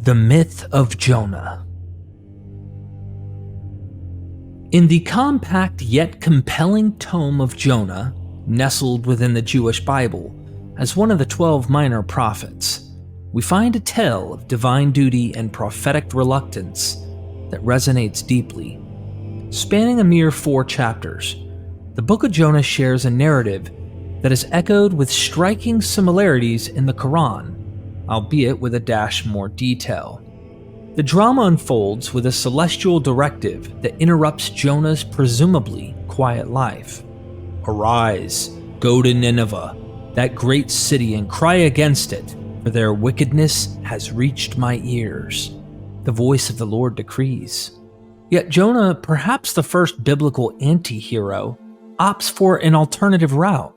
The Myth of Jonah. In the compact yet compelling tome of Jonah, nestled within the Jewish Bible as one of the 12 minor prophets, we find a tale of divine duty and prophetic reluctance that resonates deeply. Spanning a mere 4 chapters, the Book of Jonah shares a narrative that is echoed with striking similarities in the Quran, albeit with a dash more detail. The drama unfolds with a celestial directive that interrupts Jonah's presumably quiet life. "Arise, go to Nineveh, that great city, and cry against it, for their wickedness has reached my ears," the voice of the Lord decrees. Yet Jonah, perhaps the first biblical anti-hero, opts for an alternative route.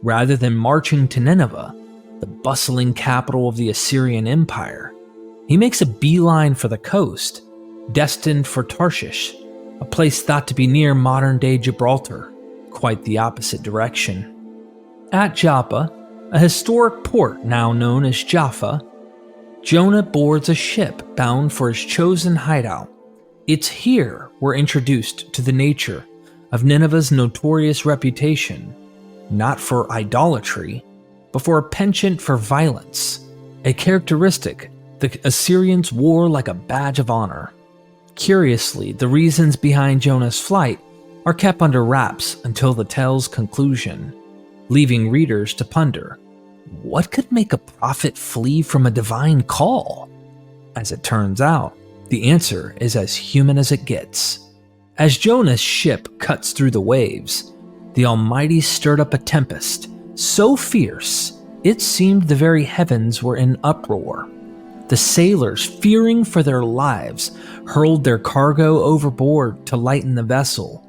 Rather than marching to Nineveh, the bustling capital of the Assyrian Empire, he makes a beeline for the coast, destined for Tarshish, a place thought to be near modern-day Gibraltar, quite the opposite direction. At Joppa, a historic port now known as Jaffa, Jonah boards a ship bound for his chosen hideout. It's here we're introduced to the nature of Nineveh's notorious reputation, not for idolatry, but for a penchant for violence, a characteristic the Assyrians wore like a badge of honor. Curiously, the reasons behind Jonah's flight are kept under wraps until the tale's conclusion, leaving readers to ponder, what could make a prophet flee from a divine call? As it turns out, the answer is as human as it gets. As Jonah's ship cuts through the waves, the Almighty stirred up a tempest so fierce it seemed the very heavens were in uproar. The sailors, fearing for their lives, hurled their cargo overboard to lighten the vessel.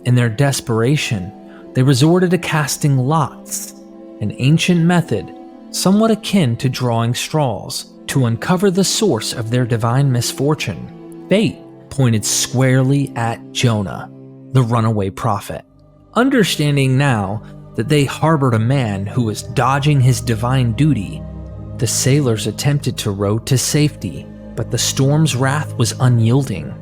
In their desperation, they resorted to casting lots, an ancient method somewhat akin to drawing straws, to uncover the source of their divine misfortune. Fate pointed squarely at Jonah, the runaway prophet. Understanding now that they harbored a man who was dodging his divine duty, the sailors attempted to row to safety, but the storm's wrath was unyielding.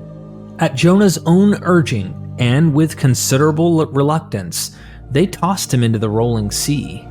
At Jonah's own urging, and with considerable reluctance, they tossed him into the rolling sea,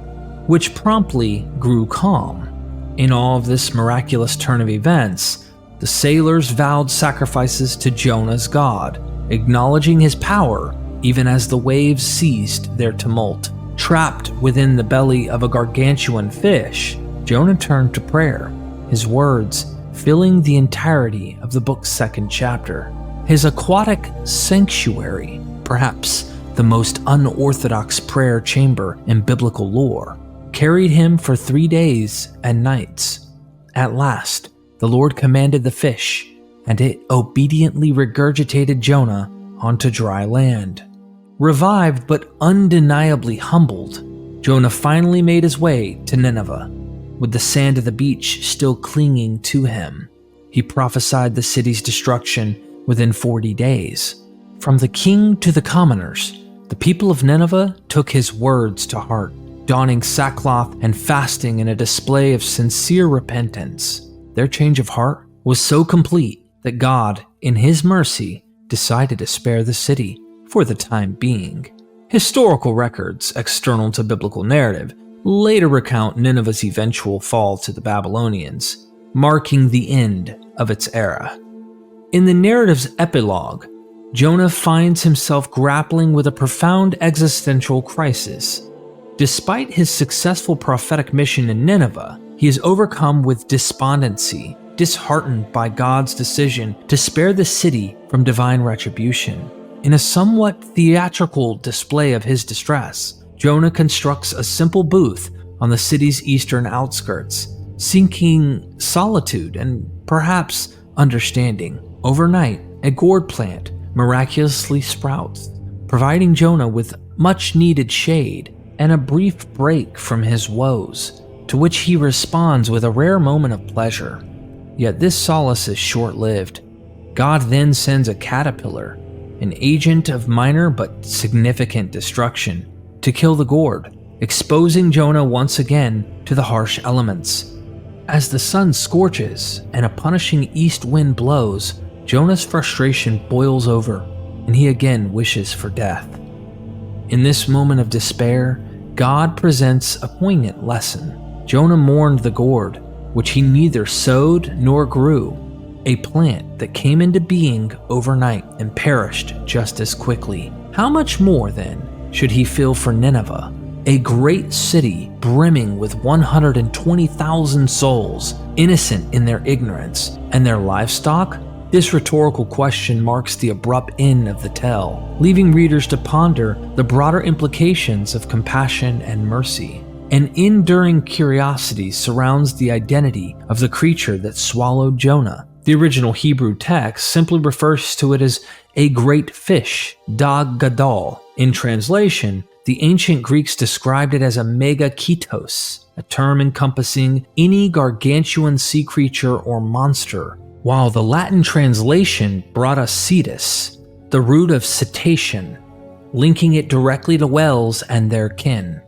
which promptly grew calm. In all of this miraculous turn of events, the sailors vowed sacrifices to Jonah's god, acknowledging his power even as the waves ceased their tumult. Trapped within the belly of a gargantuan fish, Jonah turned to prayer, his words filling the entirety of the book's 2nd chapter. His aquatic sanctuary, perhaps the most unorthodox prayer chamber in biblical lore, carried him for 3 days and nights. At last, the Lord commanded the fish, and it obediently regurgitated Jonah onto dry land. Revived but undeniably humbled, Jonah finally made his way to Nineveh, with the sand of the beach still clinging to him. He prophesied the city's destruction within 40 days. From the king to the commoners, the people of Nineveh took his words to heart, donning sackcloth and fasting in a display of sincere repentance. Their change of heart was so complete that God, in his mercy, decided to spare the city for the time being. Historical records external to biblical narrative later recount Nineveh's eventual fall to the Babylonians, marking the end of its era. In the narrative's epilogue, Jonah finds himself grappling with a profound existential crisis. Despite his successful prophetic mission in Nineveh, he is overcome with despondency, disheartened by God's decision to spare the city from divine retribution. In a somewhat theatrical display of his distress, Jonah constructs a simple booth on the city's eastern outskirts, seeking solitude and perhaps understanding. Overnight, a gourd plant miraculously sprouts, providing Jonah with much-needed shade and a brief break from his woes, to which he responds with a rare moment of pleasure. Yet this solace is short-lived. God then sends a caterpillar, an agent of minor but significant destruction, to kill the gourd, exposing Jonah once again to the harsh elements. As the sun scorches and a punishing east wind blows, Jonah's frustration boils over, and he again wishes for death. In this moment of despair, God presents a poignant lesson. Jonah mourned the gourd, which he neither sowed nor grew, a plant that came into being overnight and perished just as quickly. How much more, then, should he feel for Nineveh, a great city brimming with 120,000 souls, innocent in their ignorance, and their livestock? This rhetorical question marks the abrupt end of the tale, leaving readers to ponder the broader implications of compassion and mercy. An enduring curiosity surrounds the identity of the creature that swallowed Jonah. The original Hebrew text simply refers to it as a great fish, dag gadol. In translation, the ancient Greeks described it as a megaketos, a term encompassing any gargantuan sea creature or monster, while the Latin translation brought us cetus, the root of cetacean, linking it directly to whales and their kin.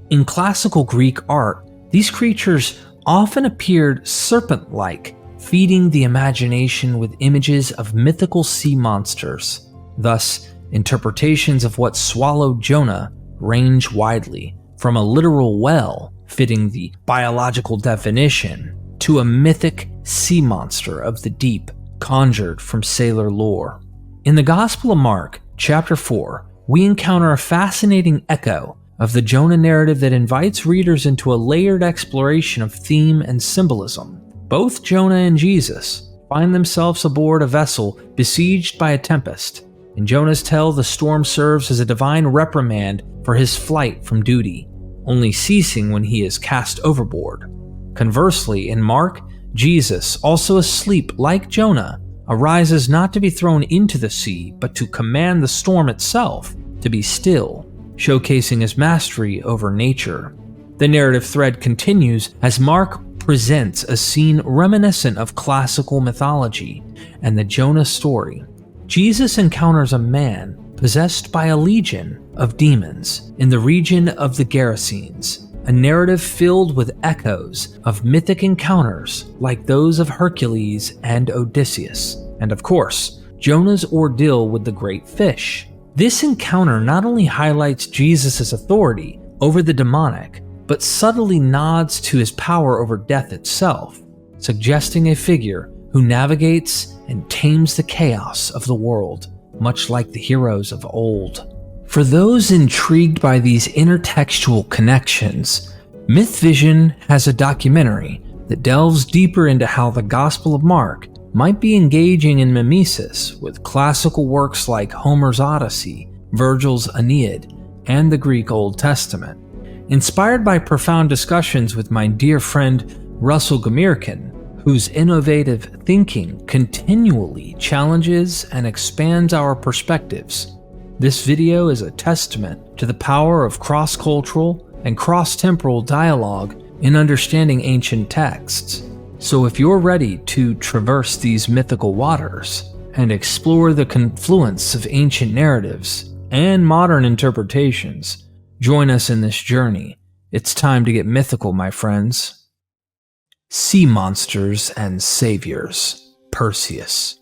In classical Greek art, these creatures often appeared serpent-like, feeding the imagination with images of mythical sea monsters. Thus, interpretations of what swallowed Jonah range widely, from a literal whale fitting the biological definition to a mythic sea monster of the deep conjured from sailor lore. In the Gospel of Mark, chapter 4, we encounter a fascinating echo of the Jonah narrative that invites readers into a layered exploration of theme and symbolism. Both Jonah and Jesus find themselves aboard a vessel besieged by a tempest. In Jonah's tale, the storm serves as a divine reprimand for his flight from duty, only ceasing when he is cast overboard. Conversely, in Mark, Jesus, also asleep like Jonah, arises not to be thrown into the sea, but to command the storm itself to be still, showcasing his mastery over nature. The narrative thread continues as Mark presents a scene reminiscent of classical mythology and the Jonah story. Jesus encounters a man possessed by a legion of demons in the region of the Gerasenes, a narrative filled with echoes of mythic encounters like those of Hercules and Odysseus, and of course, Jonah's ordeal with the great fish. This encounter not only highlights Jesus' authority over the demonic, but subtly nods to his power over death itself, suggesting a figure who navigates and tames the chaos of the world, much like the heroes of old. For those intrigued by these intertextual connections, MythVision has a documentary that delves deeper into how the Gospel of Mark might be engaging in mimesis with classical works like Homer's Odyssey, Virgil's Aeneid, and the Greek Old Testament. Inspired by profound discussions with my dear friend Russell Gamirkin, whose innovative thinking continually challenges and expands our perspectives, this video is a testament to the power of cross-cultural and cross-temporal dialogue in understanding ancient texts. So if you're ready to traverse these mythical waters and explore the confluence of ancient narratives and modern interpretations, join us in this journey. It's time to get mythical, my friends. Sea Monsters and Saviors, Perseus.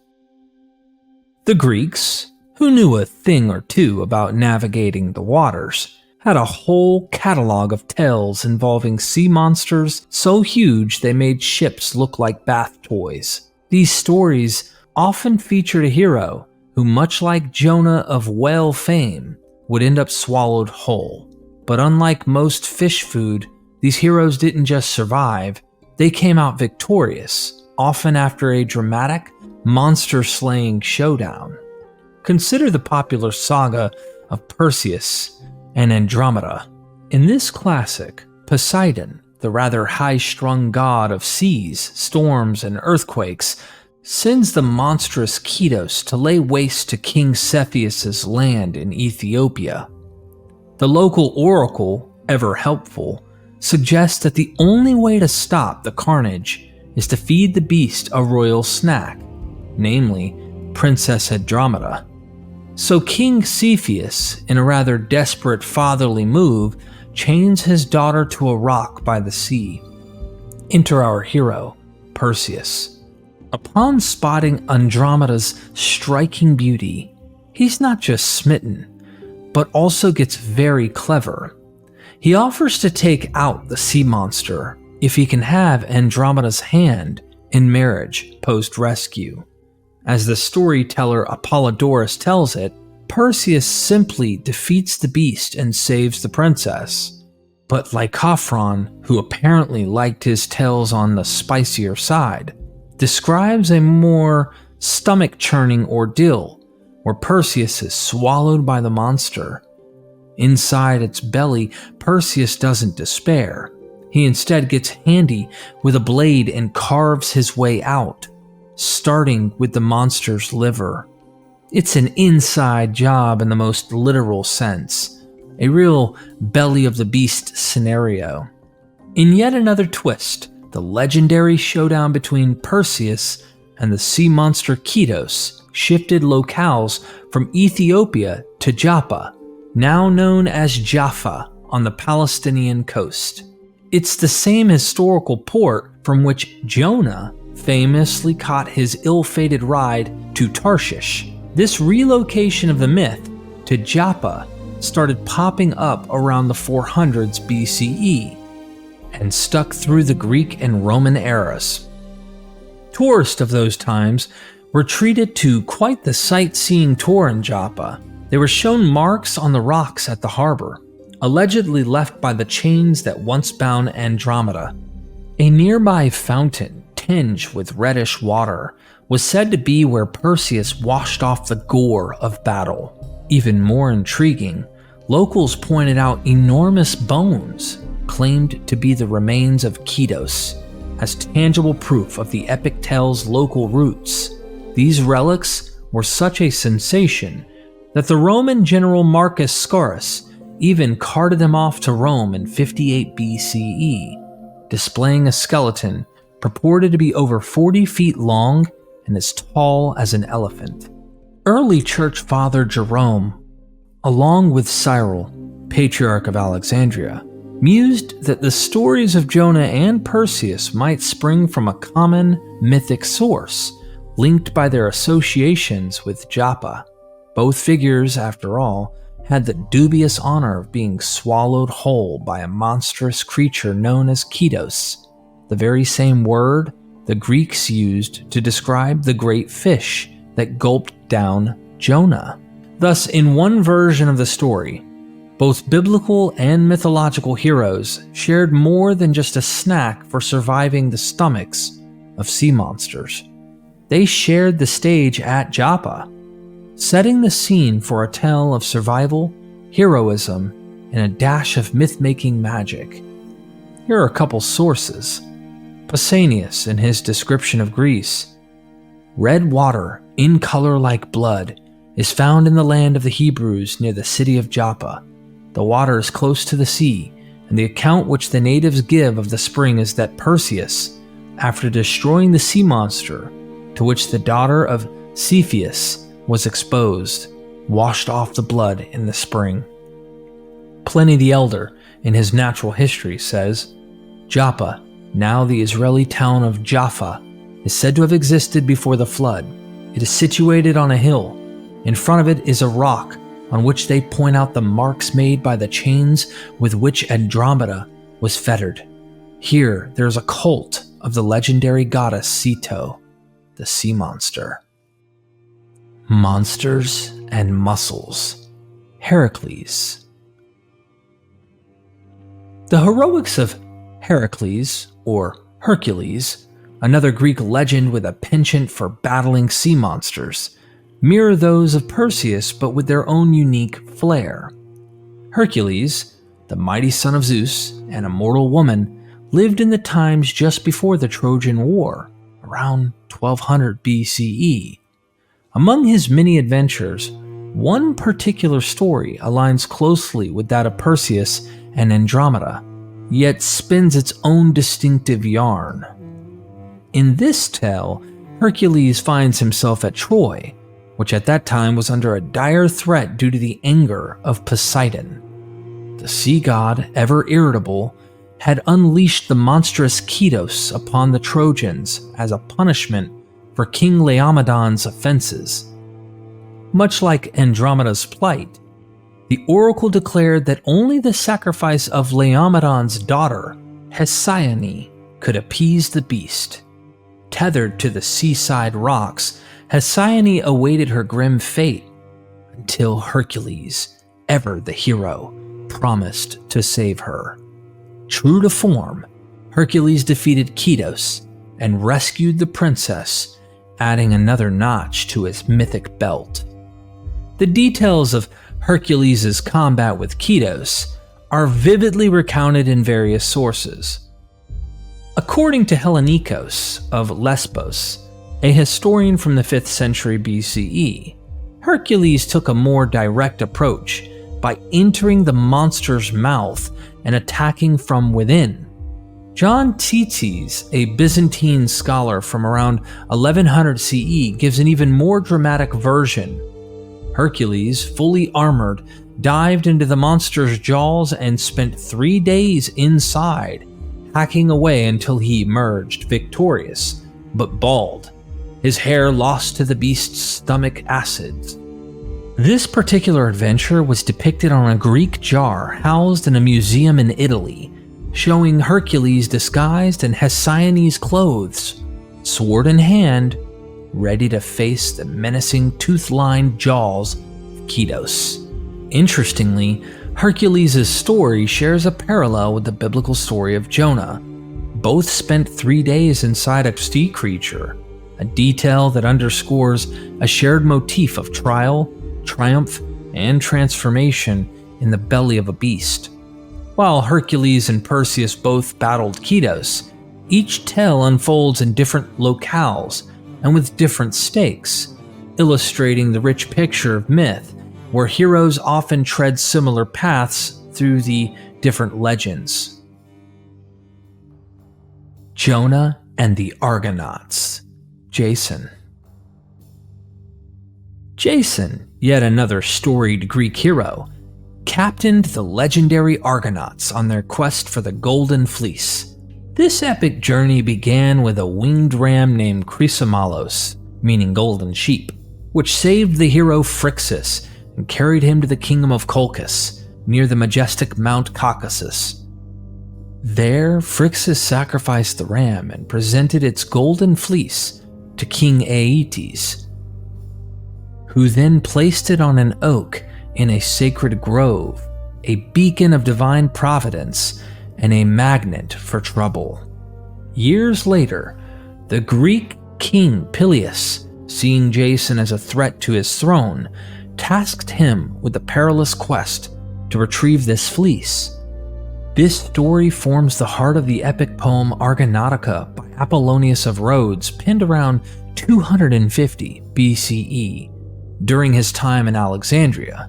The Greeks, who knew a thing or two about navigating the waters, had a whole catalog of tales involving sea monsters so huge they made ships look like bath toys. These stories often featured a hero who, much like Jonah of whale fame, would end up swallowed whole. But unlike most fish food, these heroes didn't just survive, they came out victorious, often after a dramatic, monster-slaying showdown. Consider the popular saga of Perseus and Andromeda. In this classic, Poseidon, the rather high-strung god of seas, storms, and earthquakes, sends the monstrous Ketos to lay waste to King Cepheus' land in Ethiopia. The local oracle, ever helpful, suggests that the only way to stop the carnage is to feed the beast a royal snack, namely Princess Andromeda. So King Cepheus, in a rather desperate fatherly move, chains his daughter to a rock by the sea. Enter our hero, Perseus. Upon spotting Andromeda's striking beauty, he's not just smitten, but also gets very clever. He offers to take out the sea monster if he can have Andromeda's hand in marriage post-rescue. As the storyteller Apollodorus tells it, Perseus simply defeats the beast and saves the princess. But Lycophron, who apparently liked his tales on the spicier side, describes a more stomach-churning ordeal where Perseus is swallowed by the monster. Inside its belly, Perseus doesn't despair. He instead gets handy with a blade and carves his way out, starting with the monster's liver. It's an inside job in the most literal sense, a real belly of the beast scenario. In yet another twist, the legendary showdown between Perseus and the sea monster Kitos shifted locales from Ethiopia to Joppa, now known as Jaffa, on the Palestinian coast. It's the same historical port from which Jonah famously caught his ill-fated ride to Tarshish. This relocation of the myth to Joppa started popping up around the 400s BCE and stuck through the Greek and Roman eras. Tourists of those times were treated to quite the sightseeing tour in Joppa. They were shown marks on the rocks at the harbor, allegedly left by the chains that once bound Andromeda. A nearby fountain, tinged with reddish water, was said to be where Perseus washed off the gore of battle. Even more intriguing, locals pointed out enormous bones claimed to be the remains of Kitos, as tangible proof of the epic tale's local roots. These relics were such a sensation that the Roman general Marcus Scaurus even carted them off to Rome in 58 BCE, displaying a skeleton purported to be over 40 feet long and as tall as an elephant. Early church father Jerome, along with Cyril, patriarch of Alexandria, mused that the stories of Jonah and Perseus might spring from a common mythic source, linked by their associations with Joppa. Both figures, after all, had the dubious honor of being swallowed whole by a monstrous creature known as Kitos, the very same word the Greeks used to describe the great fish that gulped down Jonah. Thus, in one version of the story, both biblical and mythological heroes shared more than just a snack for surviving the stomachs of sea monsters. They shared the stage at Joppa, setting the scene for a tale of survival, heroism, and a dash of myth-making magic. Here are a couple sources. Pausanias, in his description of Greece: red water, in color like blood, is found in the land of the Hebrews near the city of Joppa. The water is close to the sea, and the account which the natives give of the spring is that Perseus, after destroying the sea monster, to which the daughter of Cepheus was exposed, washed off the blood in the spring. Pliny the Elder, in his Natural History, says, Joppa, now the Israeli town of Jaffa, is said to have existed before the flood. It is situated on a hill. In front of it is a rock on which they point out the marks made by the chains with which Andromeda was fettered. Here there is a cult of the legendary goddess Ceto, the sea monster. Monsters and Muscles. Hercules. The heroics of Hercules, or Hercules, another Greek legend with a penchant for battling sea monsters, mirror those of Perseus but with their own unique flair. Hercules, the mighty son of Zeus and a mortal woman, lived in the times just before the Trojan War, around 1200 BCE. Among his many adventures, one particular story aligns closely with that of Perseus and Andromeda, yet spins its own distinctive yarn. In this tale, Hercules finds himself at Troy, which at that time was under a dire threat due to the anger of Poseidon. The sea god, ever irritable, had unleashed the monstrous Kitos upon the Trojans as a punishment for King Laomedon's offenses. Much like Andromeda's plight, the oracle declared that only the sacrifice of Laomedon's daughter, Hesione, could appease the beast. Tethered to the seaside rocks, Hesione awaited her grim fate until Hercules, ever the hero, promised to save her. True to form, Hercules defeated Kitos and rescued the princess, adding another notch to his mythic belt. The details of Hercules' combat with Kitos are vividly recounted in various sources. According to Hellenikos of Lesbos, a historian from the 5th century BCE, Hercules took a more direct approach by entering the monster's mouth and attacking from within. John Tzitzis, a Byzantine scholar from around 1100 CE, gives an even more dramatic version. Hercules, fully armored, dived into the monster's jaws and spent 3 days inside, hacking away until he emerged victorious, but bald, his hair lost to the beast's stomach acids. This particular adventure was depicted on a Greek jar housed in a museum in Italy, showing Hercules disguised in Hesione's clothes, sword in hand, ready to face the menacing tooth-lined jaws of Kitos. Interestingly, Hercules' story shares a parallel with the biblical story of Jonah. Both spent 3 days inside a sea creature, a detail that underscores a shared motif of trial, triumph, and transformation in the belly of a beast. While Hercules and Perseus both battled Kitos, each tale unfolds in different locales and with different stakes, illustrating the rich picture of myth, where heroes often tread similar paths through the different legends. Jonah and the Argonauts. Jason. Jason, yet another storied Greek hero, captained the legendary Argonauts on their quest for the Golden Fleece. This epic journey began with a winged ram named Chrysomalos, meaning golden sheep, which saved the hero Phrixus and carried him to the kingdom of Colchis, near the majestic Mount Caucasus. There, Phrixus sacrificed the ram and presented its golden fleece to King Aeetes, who then placed it on an oak in a sacred grove, a beacon of divine providence and a magnet for trouble. Years later, the Greek king Peleus, seeing Jason as a threat to his throne, tasked him with the perilous quest to retrieve this fleece. This story forms the heart of the epic poem Argonautica by Apollonius of Rhodes, penned around 250 BCE, during his time in Alexandria.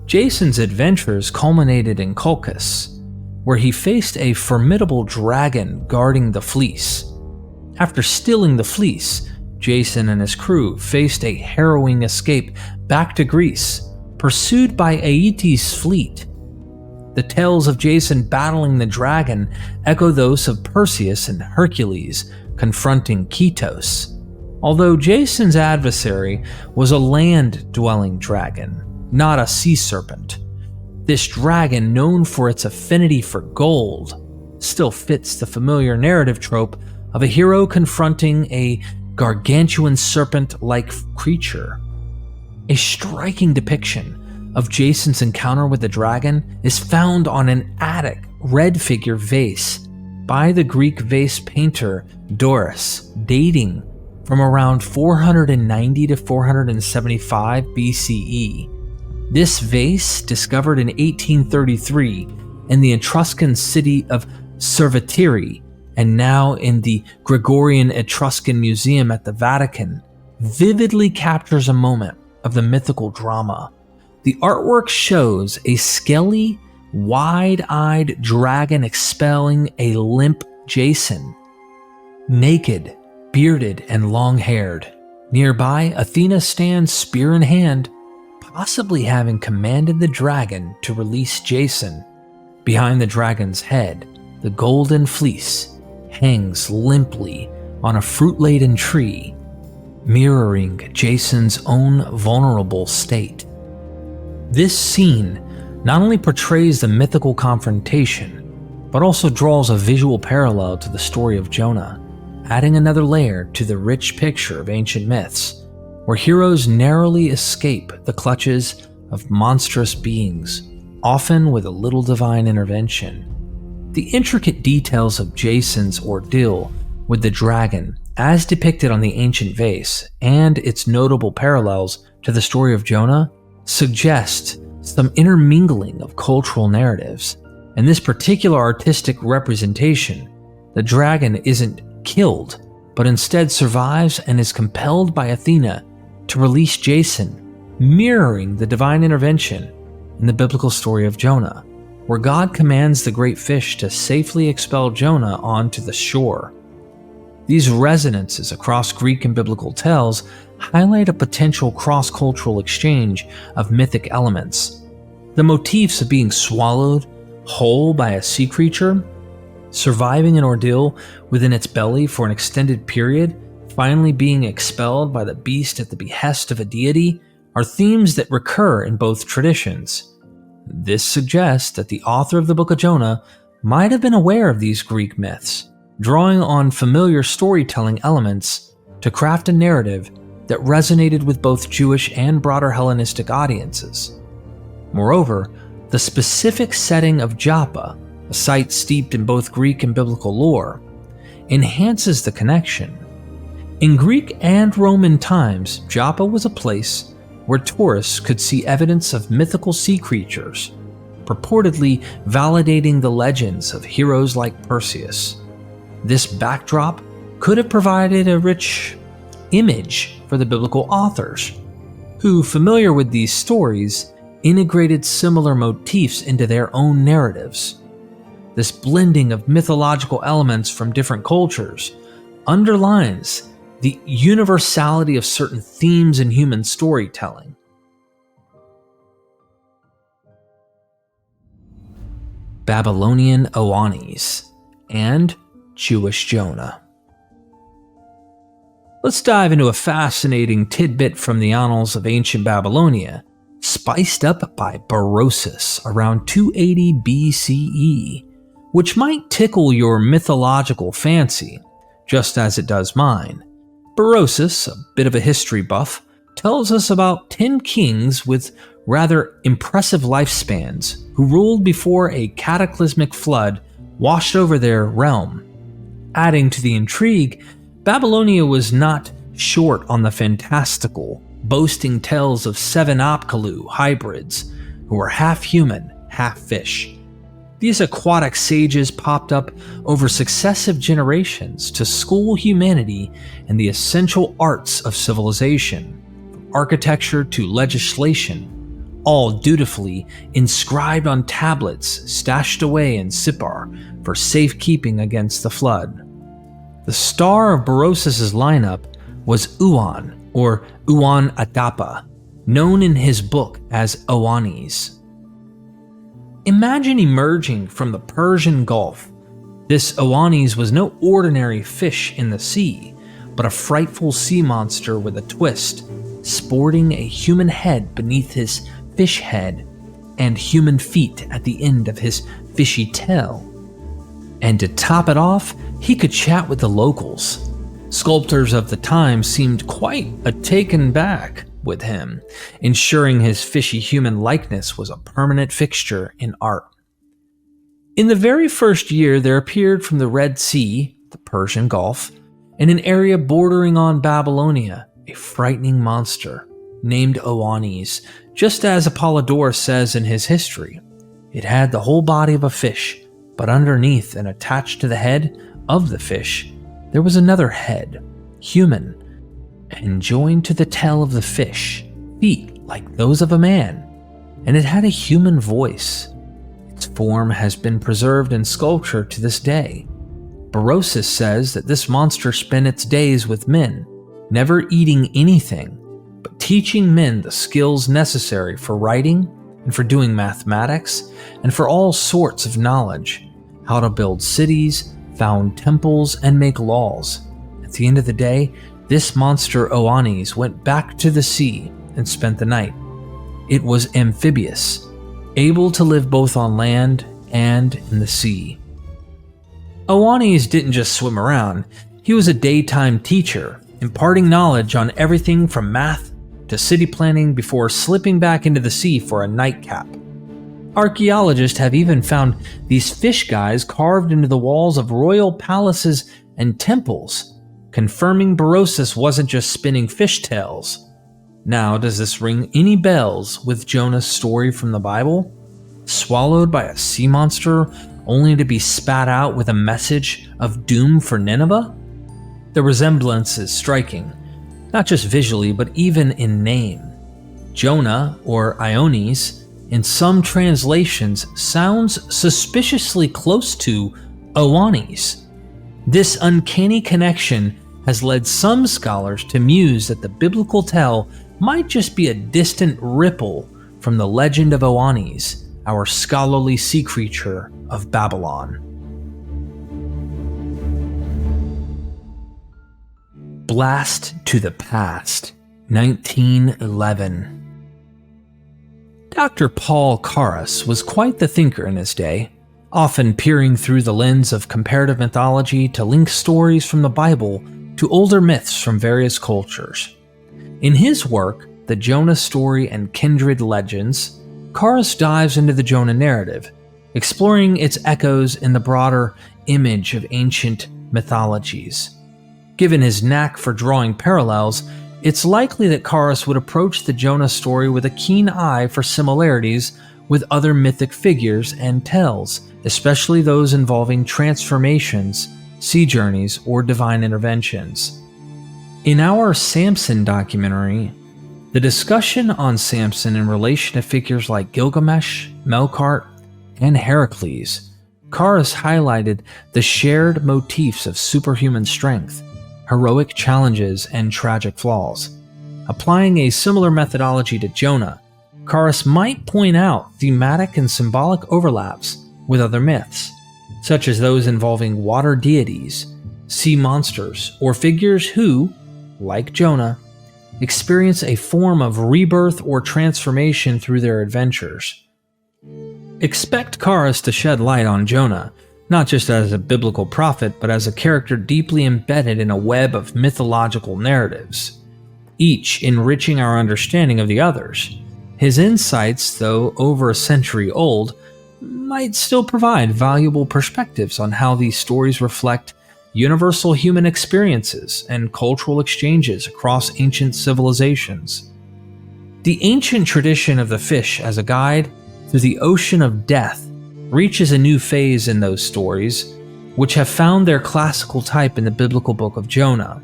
Jason's adventures culminated in Colchis, where he faced a formidable dragon guarding the fleece. After stealing the fleece, Jason and his crew faced a harrowing escape back to Greece, pursued by Aeetes' fleet. The tales of Jason battling the dragon echo those of Perseus and Hercules confronting Kitos, although Jason's adversary was a land-dwelling dragon, not a sea serpent. This dragon, known for its affinity for gold, still fits the familiar narrative trope of a hero confronting a gargantuan serpent-like creature. A striking depiction of Jason's encounter with the dragon is found on an Attic red figure vase by the Greek vase painter Doris, dating from around 490 to 475 BCE. This vase, discovered in 1833 in the Etruscan city of Cerveteri and now in the Gregorian Etruscan Museum at the Vatican, vividly captures a moment of the mythical drama. The artwork shows a scaly, wide-eyed dragon expelling a limp Jason, naked, bearded, and long-haired. Nearby, Athena stands spear in hand, possibly having commanded the dragon to release Jason. Behind the dragon's head, the golden fleece hangs limply on a fruit-laden tree, mirroring Jason's own vulnerable state. This scene not only portrays the mythical confrontation, but also draws a visual parallel to the story of Jonah, adding another layer to the rich picture of ancient myths, where heroes narrowly escape the clutches of monstrous beings, often with a little divine intervention. The intricate details of Jason's ordeal with the dragon, as depicted on the ancient vase, and its notable parallels to the story of Jonah, suggest some intermingling of cultural narratives. In this particular artistic representation, the dragon isn't killed, but instead survives and is compelled by Athena to release Jason, mirroring the divine intervention in the biblical story of Jonah, where God commands the great fish to safely expel Jonah onto the shore. These resonances across Greek and biblical tales highlight a potential cross-cultural exchange of mythic elements. The motifs of being swallowed whole by a sea creature, surviving an ordeal within its belly for an extended period, finally being expelled by the beast at the behest of a deity, are themes that recur in both traditions. This suggests that the author of the Book of Jonah might have been aware of these Greek myths, drawing on familiar storytelling elements to craft a narrative that resonated with both Jewish and broader Hellenistic audiences. Moreover, the specific setting of Joppa, a site steeped in both Greek and biblical lore, enhances the connection. In Greek and Roman times, Joppa was a place where tourists could see evidence of mythical sea creatures, purportedly validating the legends of heroes like Perseus. This backdrop could have provided a rich image for the biblical authors, who, familiar with these stories, integrated similar motifs into their own narratives. This blending of mythological elements from different cultures underlines the universality of certain themes in human storytelling. Babylonian Oanes and Jewish Jonah. Let's dive into a fascinating tidbit from the annals of ancient Babylonia, spiced up by Berosus around 280 BCE, which might tickle your mythological fancy, just as it does mine. Berosus, a bit of a history buff, tells us about 10 kings with rather impressive lifespans who ruled before a cataclysmic flood washed over their realm. Adding to the intrigue, Babylonia was not short on the fantastical, boasting tales of 7 Apkallu hybrids who were half human, half fish. These aquatic sages popped up over successive generations to school humanity in the essential arts of civilization, from architecture to legislation, all dutifully inscribed on tablets stashed away in Sippar for safekeeping against the flood. The star of Berosus' lineup was Uan, or Uan Adapa, known in his book as Oanes. Imagine emerging from the Persian Gulf. This Oanes was no ordinary fish in the sea, but a frightful sea monster with a twist, sporting a human head beneath his fish head and human feet at the end of his fishy tail. And to top it off, he could chat with the locals. Sculptors of the time seemed quite taken back with him, ensuring his fishy human likeness was a permanent fixture in art. In the very first year, there appeared from the Red Sea, the Persian Gulf, in an area bordering on Babylonia, a frightening monster named Oanes, just as Apollodorus says in his history. It had the whole body of a fish, but underneath and attached to the head of the fish, there was another head, human, and joined to the tail of the fish, feet like those of a man, and it had a human voice. Its form has been preserved in sculpture to this day. Berosus says that this monster spent its days with men, never eating anything, but teaching men the skills necessary for writing and for doing mathematics and for all sorts of knowledge. how to build cities, found temples, and make laws. At the end of the day, this monster Oanes went back to the sea and spent the night. It was amphibious, able to live both on land and in the sea. Oanes didn't just swim around, he was a daytime teacher, imparting knowledge on everything from math to city planning before slipping back into the sea for a nightcap. Archaeologists have even found these fish guys carved into the walls of royal palaces and temples, confirming Berosus wasn't just spinning fishtails. Now, does this ring any bells with Jonah's story from the Bible? Swallowed by a sea monster only to be spat out with a message of doom for Nineveh? The resemblance is striking, not just visually but even in name. Jonah, or Iones, in some translations sounds suspiciously close to Oanes. This uncanny connection has led some scholars to muse that the biblical tale might just be a distant ripple from the Legend of Oanes, our scholarly sea creature of Babylon. Blast to the Past, 1911. Dr. Paul Karras was quite the thinker in his day, often peering through the lens of comparative mythology to link stories from the Bible to older myths from various cultures. In his work, The Jonah Story and Kindred Legends, Karras dives into the Jonah narrative, exploring its echoes in the broader image of ancient mythologies. Given his knack for drawing parallels, it's likely that Karras would approach the Jonah story with a keen eye for similarities with other mythic figures and tales, especially those involving transformations, sea journeys, or divine interventions. In our Samson documentary, the discussion on Samson in relation to figures like Gilgamesh, Melkart, and Hercules, Karras highlighted the shared motifs of superhuman strength, heroic challenges, and tragic flaws. Applying a similar methodology to Jonah, Karras might point out thematic and symbolic overlaps with other myths, such as those involving water deities, sea monsters, or figures who, like Jonah, experience a form of rebirth or transformation through their adventures. Expect Karras to shed light on Jonah, not just as a biblical prophet, but as a character deeply embedded in a web of mythological narratives, each enriching our understanding of the others. His insights, though over a century old, might still provide valuable perspectives on how these stories reflect universal human experiences and cultural exchanges across ancient civilizations. The ancient tradition of the fish as a guide through the ocean of death reaches a new phase in those stories, which have found their classical type in the biblical book of Jonah.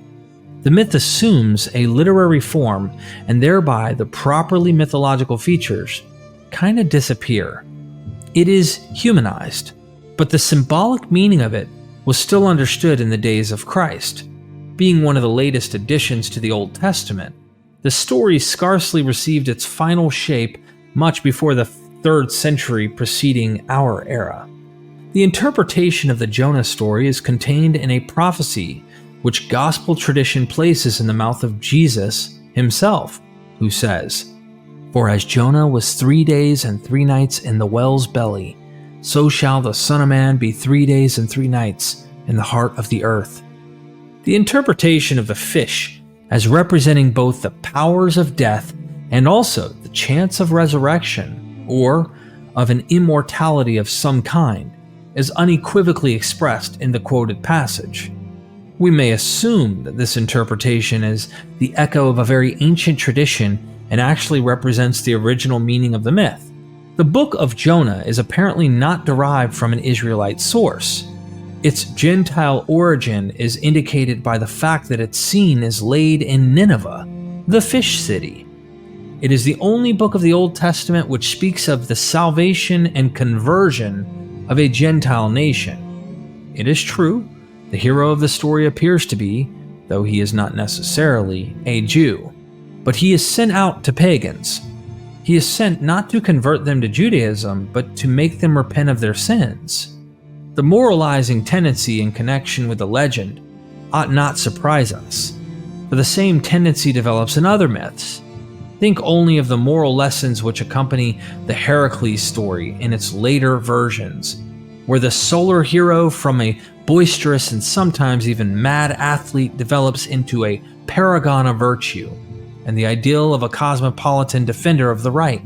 The myth assumes a literary form, and thereby the properly mythological features kind of disappear. It is humanized, but the symbolic meaning of it was still understood in the days of Christ. Being one of the latest additions to the Old Testament, the story scarcely received its final shape much before the 3rd century preceding our era. The interpretation of the Jonah story is contained in a prophecy which gospel tradition places in the mouth of Jesus himself, who says, "For as Jonah was 3 days and 3 nights in the whale's belly, so shall the Son of Man be 3 days and 3 nights in the heart of the earth." The interpretation of the fish as representing both the powers of death and also the chance of resurrection, or of an immortality of some kind, is unequivocally expressed in the quoted passage. We may assume that this interpretation is the echo of a very ancient tradition and actually represents the original meaning of the myth. The Book of Jonah is apparently not derived from an Israelite source. Its Gentile origin is indicated by the fact that its scene is laid in Nineveh, the fish city. It is the only book of the Old Testament which speaks of the salvation and conversion of a Gentile nation. It is true, the hero of the story appears to be, though he is not necessarily, a Jew. But he is sent out to pagans. He is sent not to convert them to Judaism, but to make them repent of their sins. The moralizing tendency in connection with the legend ought not surprise us, for the same tendency develops in other myths. Think only of the moral lessons which accompany the Hercules story in its later versions, where the solar hero from a boisterous and sometimes even mad athlete develops into a paragon of virtue, and the ideal of a cosmopolitan defender of the right.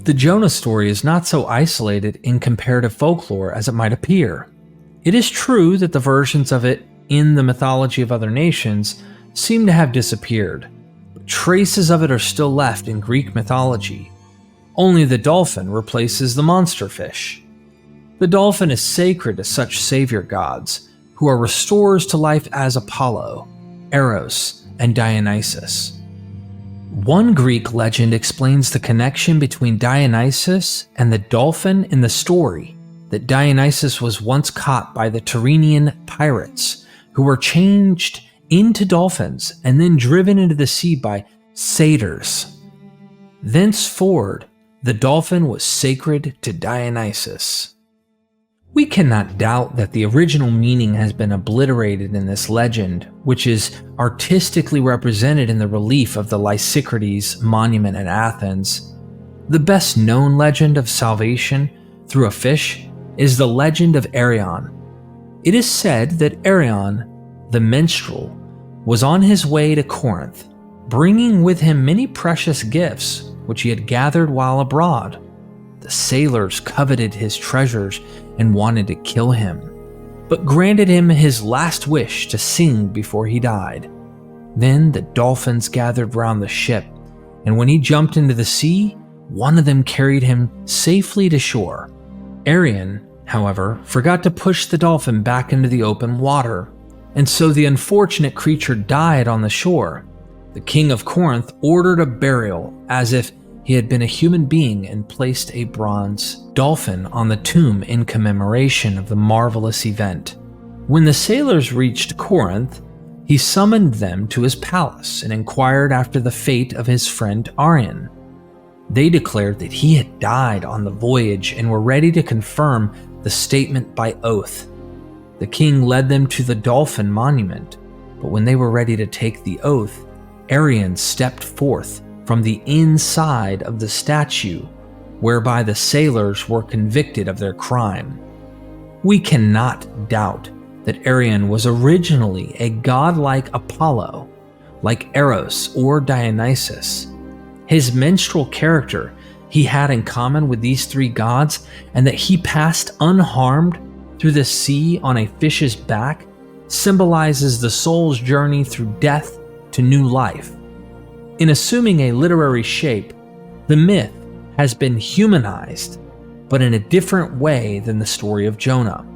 The Jonah story is not so isolated in comparative folklore as it might appear. It is true that the versions of it in the mythology of other nations seem to have disappeared, but traces of it are still left in Greek mythology. Only the dolphin replaces the monster fish. The dolphin is sacred to such savior gods, who are restorers to life as Apollo, Eros, and Dionysus. One Greek legend explains the connection between Dionysus and the dolphin in the story, that Dionysus was once caught by the Tyrrhenian pirates, who were changed into dolphins and then driven into the sea by satyrs. Thenceforward, the dolphin was sacred to Dionysus. We cannot doubt that the original meaning has been obliterated in this legend, which is artistically represented in the relief of the Lysistrati's monument in Athens. The best known legend of salvation through a fish is the legend of Arion. It is said that Arion, the minstrel, was on his way to Corinth, bringing with him many precious gifts which he had gathered while abroad. The sailors coveted his treasures and wanted to kill him, but granted him his last wish to sing before he died. Then the dolphins gathered round the ship, and when he jumped into the sea, one of them carried him safely to shore. Arion, however, forgot to push the dolphin back into the open water, and so the unfortunate creature died on the shore. The king of Corinth ordered a burial as if he had been a human being and placed a bronze dolphin on the tomb in commemoration of the marvelous event. When the sailors reached Corinth, he summoned them to his palace and inquired after the fate of his friend Arion. They declared that he had died on the voyage and were ready to confirm the statement by oath. The king led them to the dolphin monument, but when they were ready to take the oath, Arion stepped forth from the inside of the statue, whereby the sailors were convicted of their crime. We cannot doubt that Arion was originally a godlike Apollo, like Eros or Dionysus. His minstrel character he had in common with these three gods, and that he passed unharmed through the sea on a fish's back, symbolizes the soul's journey through death to new life. In assuming a literary shape, the myth has been humanized, but in a different way than the story of Jonah.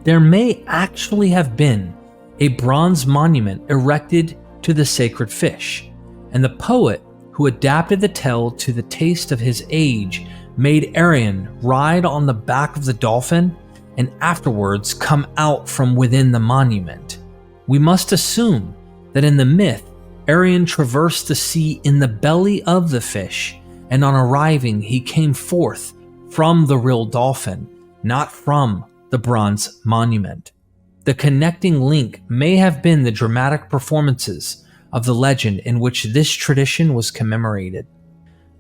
There may actually have been a bronze monument erected to the sacred fish, and the poet who adapted the tale to the taste of his age made Arion ride on the back of the dolphin and afterwards come out from within the monument. We must assume that in the myth, Arion traversed the sea in the belly of the fish, and on arriving he came forth from the real dolphin, not from the bronze monument. The connecting link may have been the dramatic performances of the legend in which this tradition was commemorated.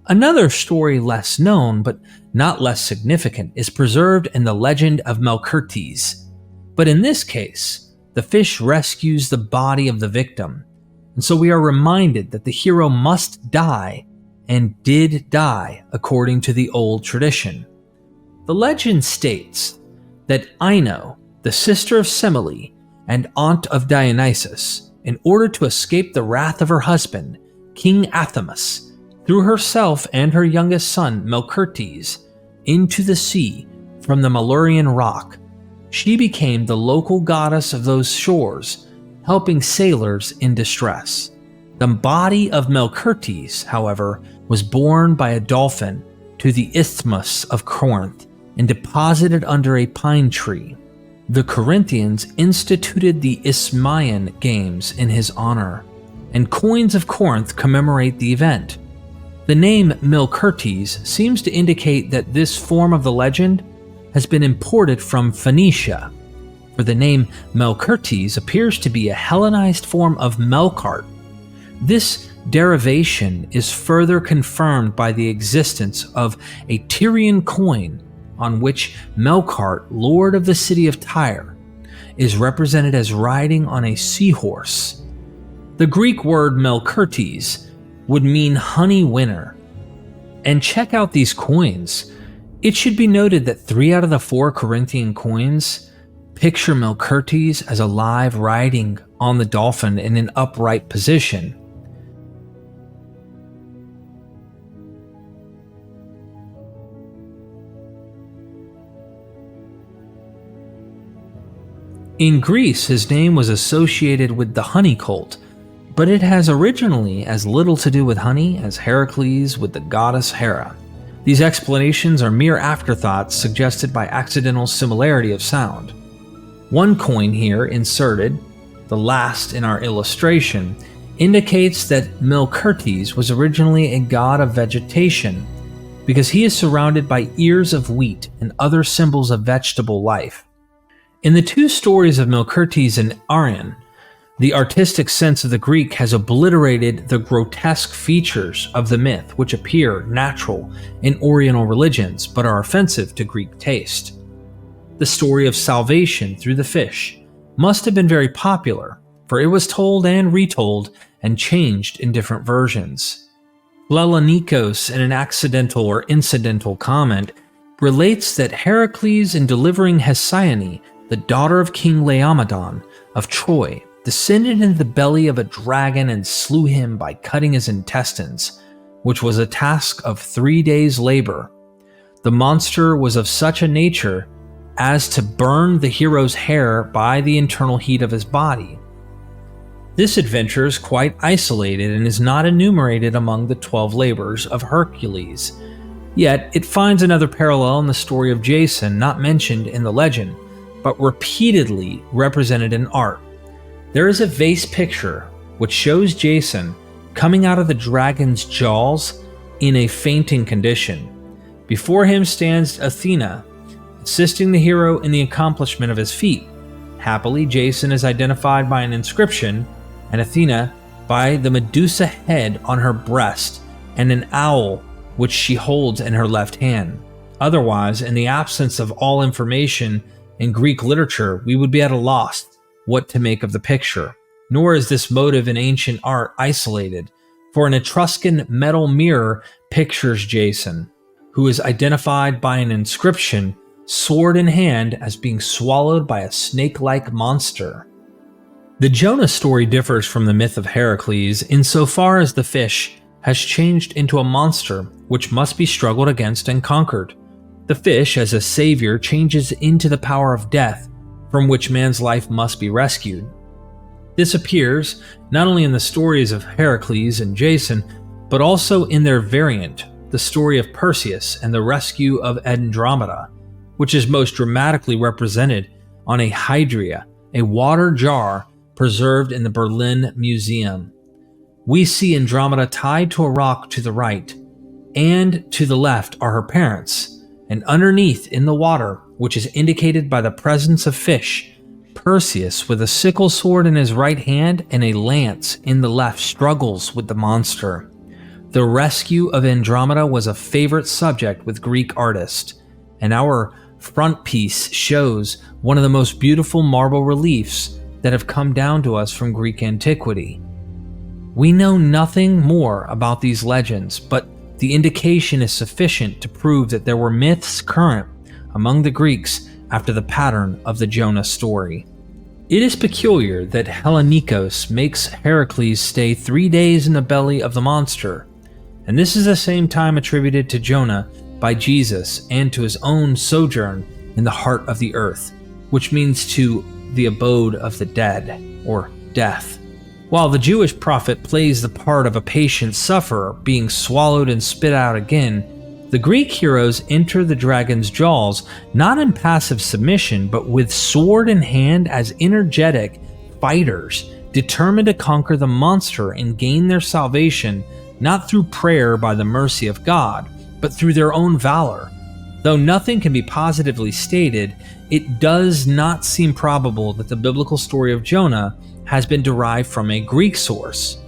Another story less known, but not less significant, is preserved in the legend of Melchertes. But in this case, the fish rescues the body of the victim, and so we are reminded that the hero must die, and did die according to the old tradition. The legend states that Ino, the sister of Semele and aunt of Dionysus, in order to escape the wrath of her husband, King Athamas, threw herself and her youngest son, Melchertes, into the sea from the Malurian rock. She became the local goddess of those shores, helping sailors in distress. The body of Melchertes, however, was borne by a dolphin to the Isthmus of Corinth and deposited under a pine tree. The Corinthians instituted the Isthmian Games in his honor, and coins of Corinth commemorate the event. The name Melchertes seems to indicate that this form of the legend has been imported from Phoenicia, for the name Melkurtes appears to be a Hellenized form of Melkart. This derivation is further confirmed by the existence of a Tyrian coin on which Melkart, lord of the city of Tyre, is represented as riding on a seahorse. The Greek word Melkurtes would mean honey winner. And check out these coins. It should be noted that 3 out of the 4 Corinthian coins picture Melkurtes as alive riding on the dolphin in an upright position. In Greece, his name was associated with the honey cult, but it has originally as little to do with honey as Hercules with the goddess Hera. These explanations are mere afterthoughts suggested by accidental similarity of sound. One coin here inserted, the last in our illustration, indicates that Melkurtes was originally a god of vegetation because he is surrounded by ears of wheat and other symbols of vegetable life. In the 2 stories of Melkurtes and Arion, the artistic sense of the Greek has obliterated the grotesque features of the myth, which appear natural in Oriental religions but are offensive to Greek taste. The story of salvation through the fish must have been very popular, for it was told and retold and changed in different versions. Leonikos, in an accidental or incidental comment, relates that Hercules, in delivering Hesione, the daughter of King Laomedon of Troy, descended into the belly of a dragon and slew him by cutting his intestines, which was a task of 3 days' labor. The monster was of such a nature as to burn the hero's hair by the internal heat of his body. This adventure is quite isolated and is not enumerated among the 12 labors of Hercules. Yet it finds another parallel in the story of Jason, not mentioned in the legend, but repeatedly represented in art. There is a vase picture which shows Jason coming out of the dragon's jaws in a fainting condition. Before him stands Athena, assisting the hero in the accomplishment of his feat. Happily, Jason is identified by an inscription, and Athena by the Medusa head on her breast and an owl which she holds in her left hand. Otherwise, in the absence of all information in Greek literature, we would be at a loss what to make of the picture. Nor is this motive in ancient art isolated, for an Etruscan metal mirror pictures Jason, who is identified by an inscription, sword in hand, as being swallowed by a snake-like monster. The Jonah story differs from the myth of Hercules insofar as the fish has changed into a monster which must be struggled against and conquered. The fish, as a savior, changes into the power of death, from which man's life must be rescued. This appears not only in the stories of Hercules and Jason, but also in their variant, the story of Perseus and the rescue of Andromeda, which is most dramatically represented on a hydria, a water jar preserved in the Berlin Museum. We see Andromeda tied to a rock to the right, and to the left are her parents, and underneath in the water, which is indicated by the presence of fish, Perseus, with a sickle sword in his right hand and a lance in the left, struggles with the monster. The rescue of Andromeda was a favorite subject with Greek artists, and our front piece shows one of the most beautiful marble reliefs that have come down to us from Greek antiquity. We know nothing more about these legends, but the indication is sufficient to prove that there were myths current among the Greeks after the pattern of the Jonah story. It is peculiar that Leonikos makes Hercules stay 3 days in the belly of the monster, and this is the same time attributed to Jonah by Jesus and to his own sojourn in the heart of the earth, which means to the abode of the dead, or death. While the Jewish prophet plays the part of a patient sufferer being swallowed and spit out again, the Greek heroes enter the dragon's jaws not in passive submission, but with sword in hand as energetic fighters, determined to conquer the monster and gain their salvation not through prayer by the mercy of God, but through their own valor. Though nothing can be positively stated, it does not seem probable that the biblical story of Jonah has been derived from a Greek source.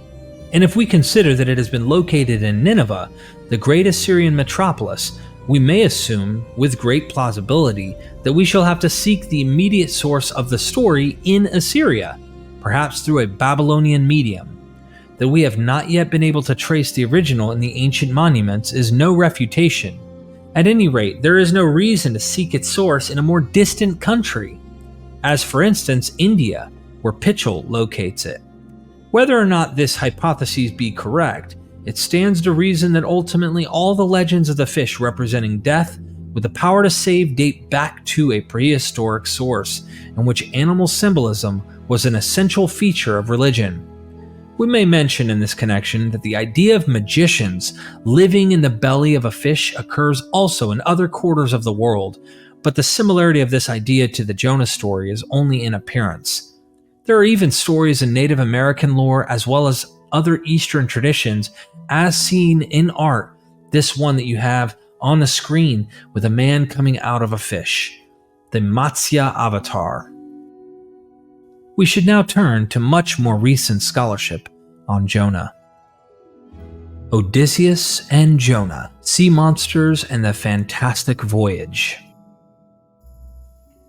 And if we consider that it has been located in Nineveh, the great Assyrian metropolis, we may assume, with great plausibility, that we shall have to seek the immediate source of the story in Assyria, perhaps through a Babylonian medium. That we have not yet been able to trace the original in the ancient monuments is no refutation. At any rate, there is no reason to seek its source in a more distant country, as for instance India, where Pitchell locates it. Whether or not this hypothesis be correct, it stands to reason that ultimately all the legends of the fish representing death with the power to save date back to a prehistoric source in which animal symbolism was an essential feature of religion. We may mention in this connection that the idea of magicians living in the belly of a fish occurs also in other quarters of the world, but the similarity of this idea to the Jonah story is only in appearance. There are even stories in Native American lore as well as other Eastern traditions as seen in art, this one that you have on the screen with a man coming out of a fish, the Matsya avatar. We should now turn to much more recent scholarship on Jonah. Odysseus and Jonah, Sea Monsters and the Fantastic Voyage.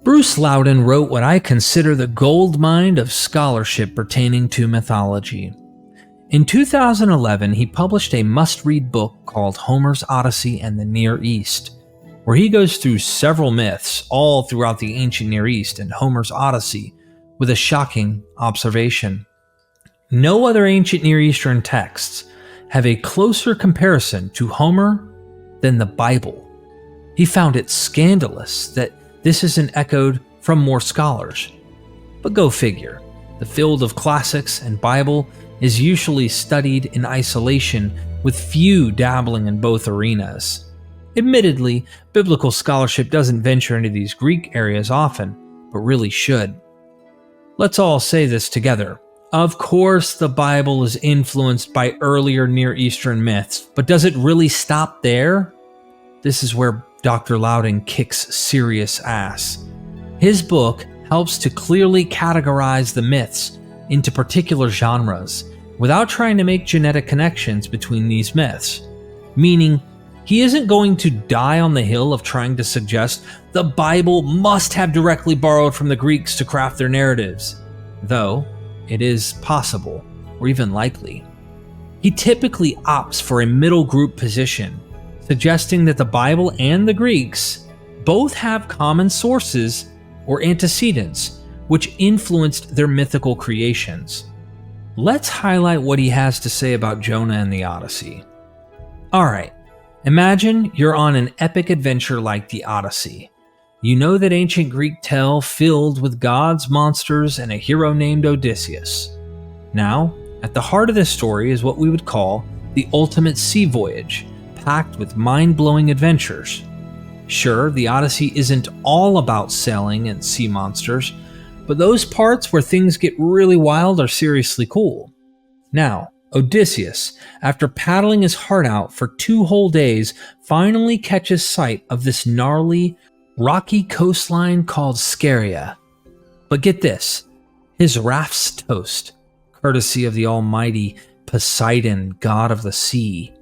Bruce Loudon wrote what I consider the goldmine of scholarship pertaining to mythology. In 2011, he published a must-read book called Homer's Odyssey and the Near East, where he goes through several myths all throughout the ancient Near East and Homer's Odyssey, with a shocking observation. No other ancient Near Eastern texts have a closer comparison to Homer than the Bible. He found it scandalous that this isn't echoed from more scholars. But go figure, the field of classics and Bible is usually studied in isolation with few dabbling in both arenas. Admittedly, biblical scholarship doesn't venture into these Greek areas often, but really should. Let's all say this together. Of course, the Bible is influenced by earlier Near Eastern myths, but does it really stop there? This is where Dr. Loudon kicks serious ass. His book helps to clearly categorize the myths into particular genres without trying to make genetic connections between these myths, meaning he isn't going to die on the hill of trying to suggest the Bible must have directly borrowed from the Greeks to craft their narratives, though it is possible, or even likely. He typically opts for a middle group position, suggesting that the Bible and the Greeks both have common sources or antecedents which influenced their mythical creations. Let's highlight what he has to say about Jonah and the Odyssey. Alright, imagine you're on an epic adventure like the Odyssey. You know that ancient Greek tale filled with gods, monsters, and a hero named Odysseus. Now, at the heart of this story is what we would call the ultimate sea voyage, packed with mind-blowing adventures. Sure, the Odyssey isn't all about sailing and sea monsters, but those parts where things get really wild are seriously cool. Now, Odysseus, after paddling his heart out for 2 whole days, finally catches sight of this gnarly, rocky coastline called Scheria. But get this, his raft's toast, courtesy of the almighty Poseidon, god of the sea.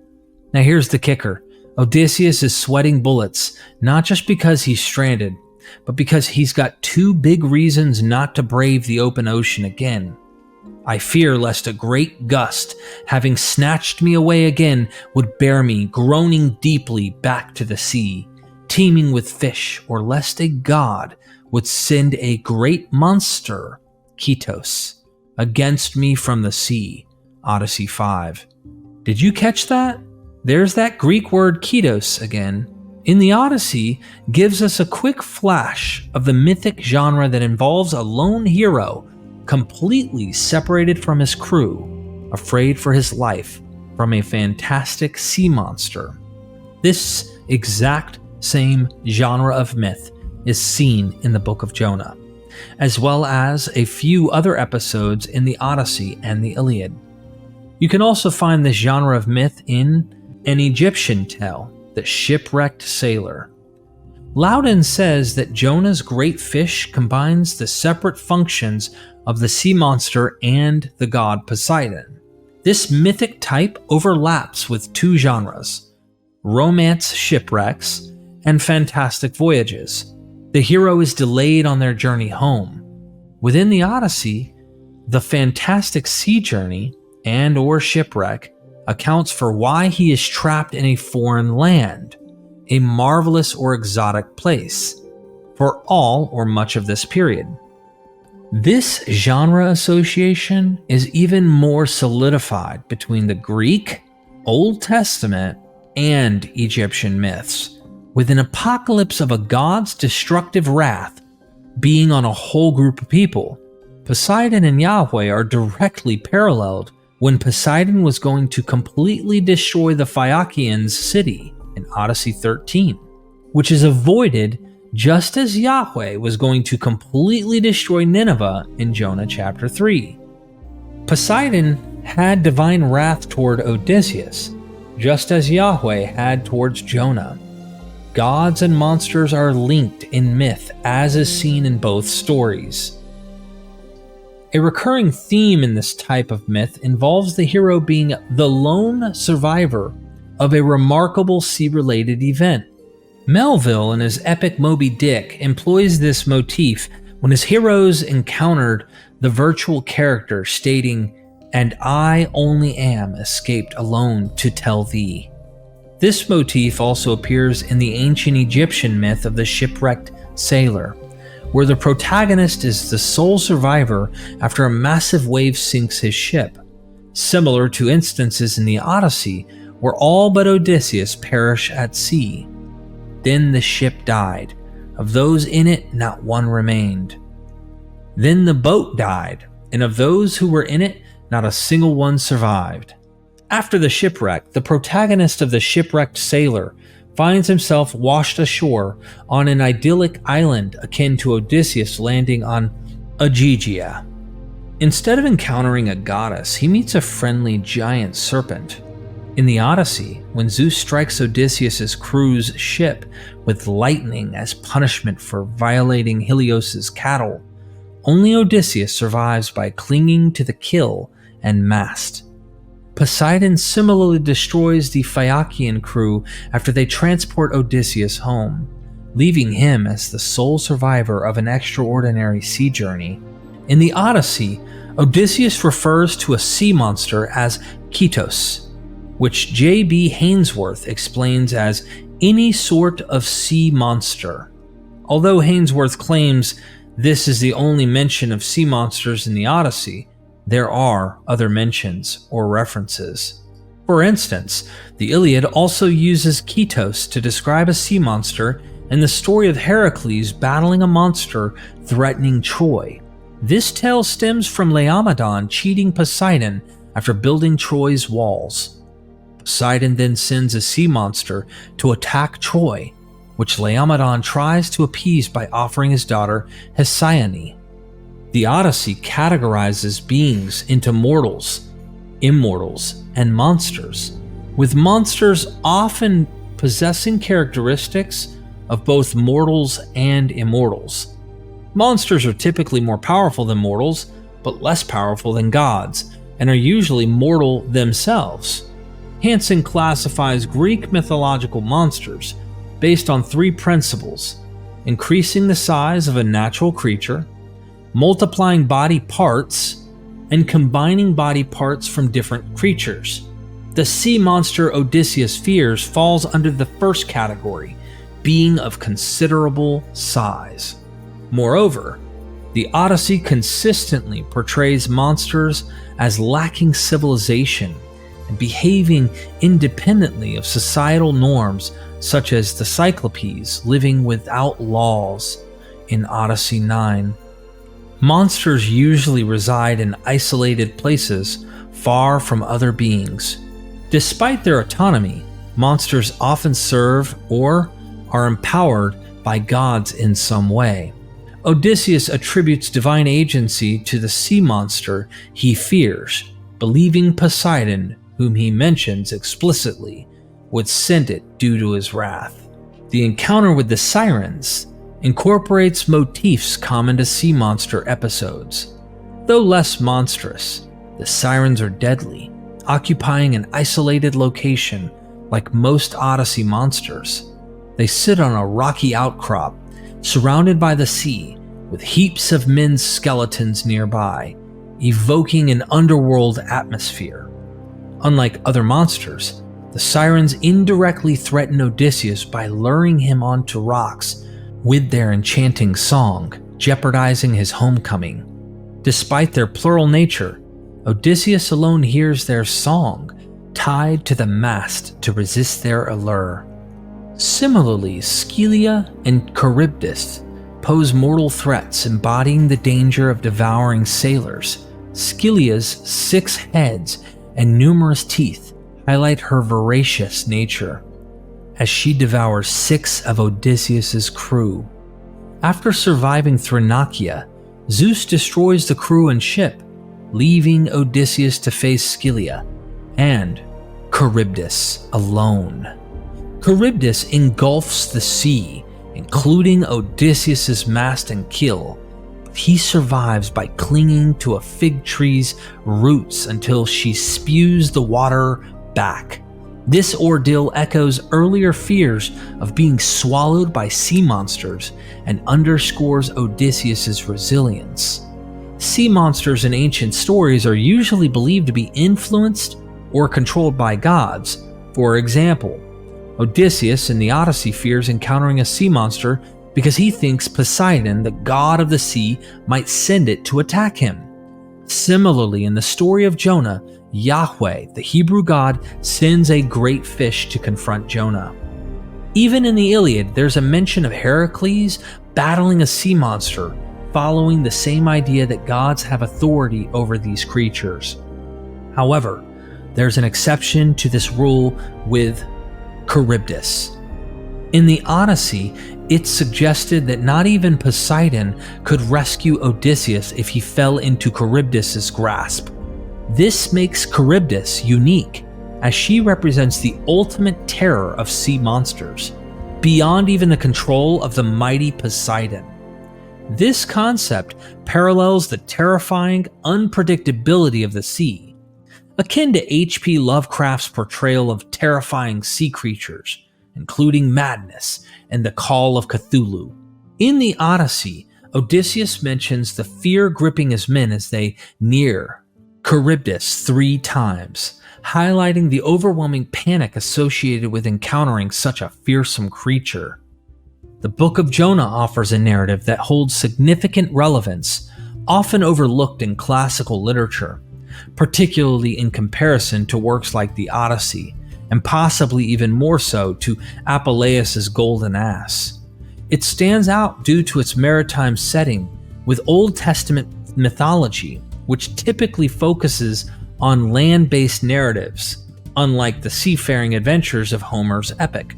Now here's the kicker. Odysseus is sweating bullets, not just because he's stranded, but because he's got 2 big reasons not to brave the open ocean again. I fear lest a great gust, having snatched me away again, would bear me, groaning deeply, back to the sea, teeming with fish, or lest a god would send a great monster, Kitos, against me from the sea. Odyssey 5. Did you catch that? There's that Greek word Kitos again. In the Odyssey, gives us a quick flash of the mythic genre that involves a lone hero completely separated from his crew, afraid for his life from a fantastic sea monster. This exact same genre of myth is seen in the Book of Jonah, as well as a few other episodes in the Odyssey and the Iliad. You can also find this genre of myth in an Egyptian tale, the Shipwrecked Sailor. Loudon says that Jonah's great fish combines the separate functions of the sea monster and the god Poseidon. This mythic type overlaps with two genres: romance shipwrecks and fantastic voyages. The hero is delayed on their journey home. Within the Odyssey, the fantastic sea journey and/or shipwreck accounts for why he is trapped in a foreign land, a marvelous or exotic place, for all or much of this period. This genre association is even more solidified between the Greek, Old Testament, and Egyptian myths, with an apocalypse of a god's destructive wrath being on a whole group of people. Poseidon and Yahweh are directly paralleled when Poseidon was going to completely destroy the Phaeacians' city in Odyssey 13, which is avoided just as Yahweh was going to completely destroy Nineveh in Jonah chapter 3. Poseidon had divine wrath toward Odysseus, just as Yahweh had towards Jonah. Gods and monsters are linked in myth, as is seen in both stories. A recurring theme in this type of myth involves the hero being the lone survivor of a remarkable sea-related event. Melville, in his epic Moby Dick, employs this motif when his heroes encountered the virtual character stating, "And I only am escaped alone to tell thee." This motif also appears in the ancient Egyptian myth of the shipwrecked sailor, where the protagonist is the sole survivor after a massive wave sinks his ship, similar to instances in the Odyssey where all but Odysseus perish at sea. Then the ship died. Of those in it, not one remained. Then the boat died, and of those who were in it, not a single one survived. After the shipwreck, the protagonist of the shipwrecked sailor finds himself washed ashore on an idyllic island akin to Odysseus landing on Aegeia. Instead of encountering a goddess, he meets a friendly giant serpent. In the Odyssey, when Zeus strikes Odysseus' crew's ship with lightning as punishment for violating Helios' cattle, only Odysseus survives by clinging to the kill and mast. Poseidon similarly destroys the Phaeacian crew after they transport Odysseus home, leaving him as the sole survivor of an extraordinary sea journey. In the Odyssey, Odysseus refers to a sea monster as Kitos, which J.B. Hainsworth explains as any sort of sea monster. Although Hainsworth claims this is the only mention of sea monsters in the Odyssey, there are other mentions or references. For instance, the Iliad also uses Kitos to describe a sea monster in the story of Hercules battling a monster threatening Troy. This tale stems from Laomedon cheating Poseidon after building Troy's walls. Poseidon then sends a sea monster to attack Troy, which Laomedon tries to appease by offering his daughter Hesione. The Odyssey categorizes beings into mortals, immortals, and monsters, with monsters often possessing characteristics of both mortals and immortals. Monsters are typically more powerful than mortals, but less powerful than gods, and are usually mortal themselves. Hansen classifies Greek mythological monsters based on three principles: increasing the size of a natural creature, multiplying body parts, and combining body parts from different creatures. The sea monster Odysseus fears falls under the first category, being of considerable size. Moreover, the Odyssey consistently portrays monsters as lacking civilization and behaving independently of societal norms, such as the Cyclopes living without laws in Odyssey 9. Monsters usually reside in isolated places far from other beings. Despite their autonomy, monsters often serve or are empowered by gods in some way. Odysseus attributes divine agency to the sea monster he fears, believing Poseidon, whom he mentions explicitly, would send it due to his wrath. The encounter with the sirens incorporates motifs common to sea monster episodes. Though less monstrous, the sirens are deadly, occupying an isolated location like most Odyssey monsters. They sit on a rocky outcrop, surrounded by the sea, with heaps of men's skeletons nearby, evoking an underworld atmosphere. Unlike other monsters, the sirens indirectly threaten Odysseus by luring him onto rocks with their enchanting song, jeopardizing his homecoming. Despite their plural nature, Odysseus alone hears their song, tied to the mast to resist their allure. Similarly, Scylla and Charybdis pose mortal threats, embodying the danger of devouring sailors. Scylla's 6 heads and numerous teeth highlight her voracious nature, as she devours 6 of Odysseus's crew. After surviving Thrinacia, Zeus destroys the crew and ship, leaving Odysseus to face Scylla and Charybdis alone. Charybdis engulfs the sea, including Odysseus's mast and keel, but he survives by clinging to a fig tree's roots until she spews the water back. This ordeal echoes earlier fears of being swallowed by sea monsters and underscores Odysseus's resilience. Sea monsters in ancient stories are usually believed to be influenced or controlled by gods. For example, Odysseus in the Odyssey fears encountering a sea monster because he thinks Poseidon, the god of the sea, might send it to attack him. Similarly, in the story of Jonah, Yahweh, the Hebrew god, sends a great fish to confront Jonah. Even in the Iliad, there's a mention of Hercules battling a sea monster, following the same idea that gods have authority over these creatures. However, there's an exception to this rule with Charybdis. In the Odyssey, it's suggested that not even Poseidon could rescue Odysseus if he fell into Charybdis' grasp. This makes Charybdis unique, as she represents the ultimate terror of sea monsters, beyond even the control of the mighty Poseidon. This concept parallels the terrifying unpredictability of the sea, akin to H.P. Lovecraft's portrayal of terrifying sea creatures, including madness and the call of Cthulhu. In the Odyssey, Odysseus mentions the fear gripping his men as they near Charybdis 3 times, highlighting the overwhelming panic associated with encountering such a fearsome creature. The Book of Jonah offers a narrative that holds significant relevance, often overlooked in classical literature, particularly in comparison to works like the Odyssey, and possibly even more so to Apuleius' Golden Ass. It stands out due to its maritime setting, with Old Testament mythology, which typically focuses on land-based narratives, unlike the seafaring adventures of Homer's epic.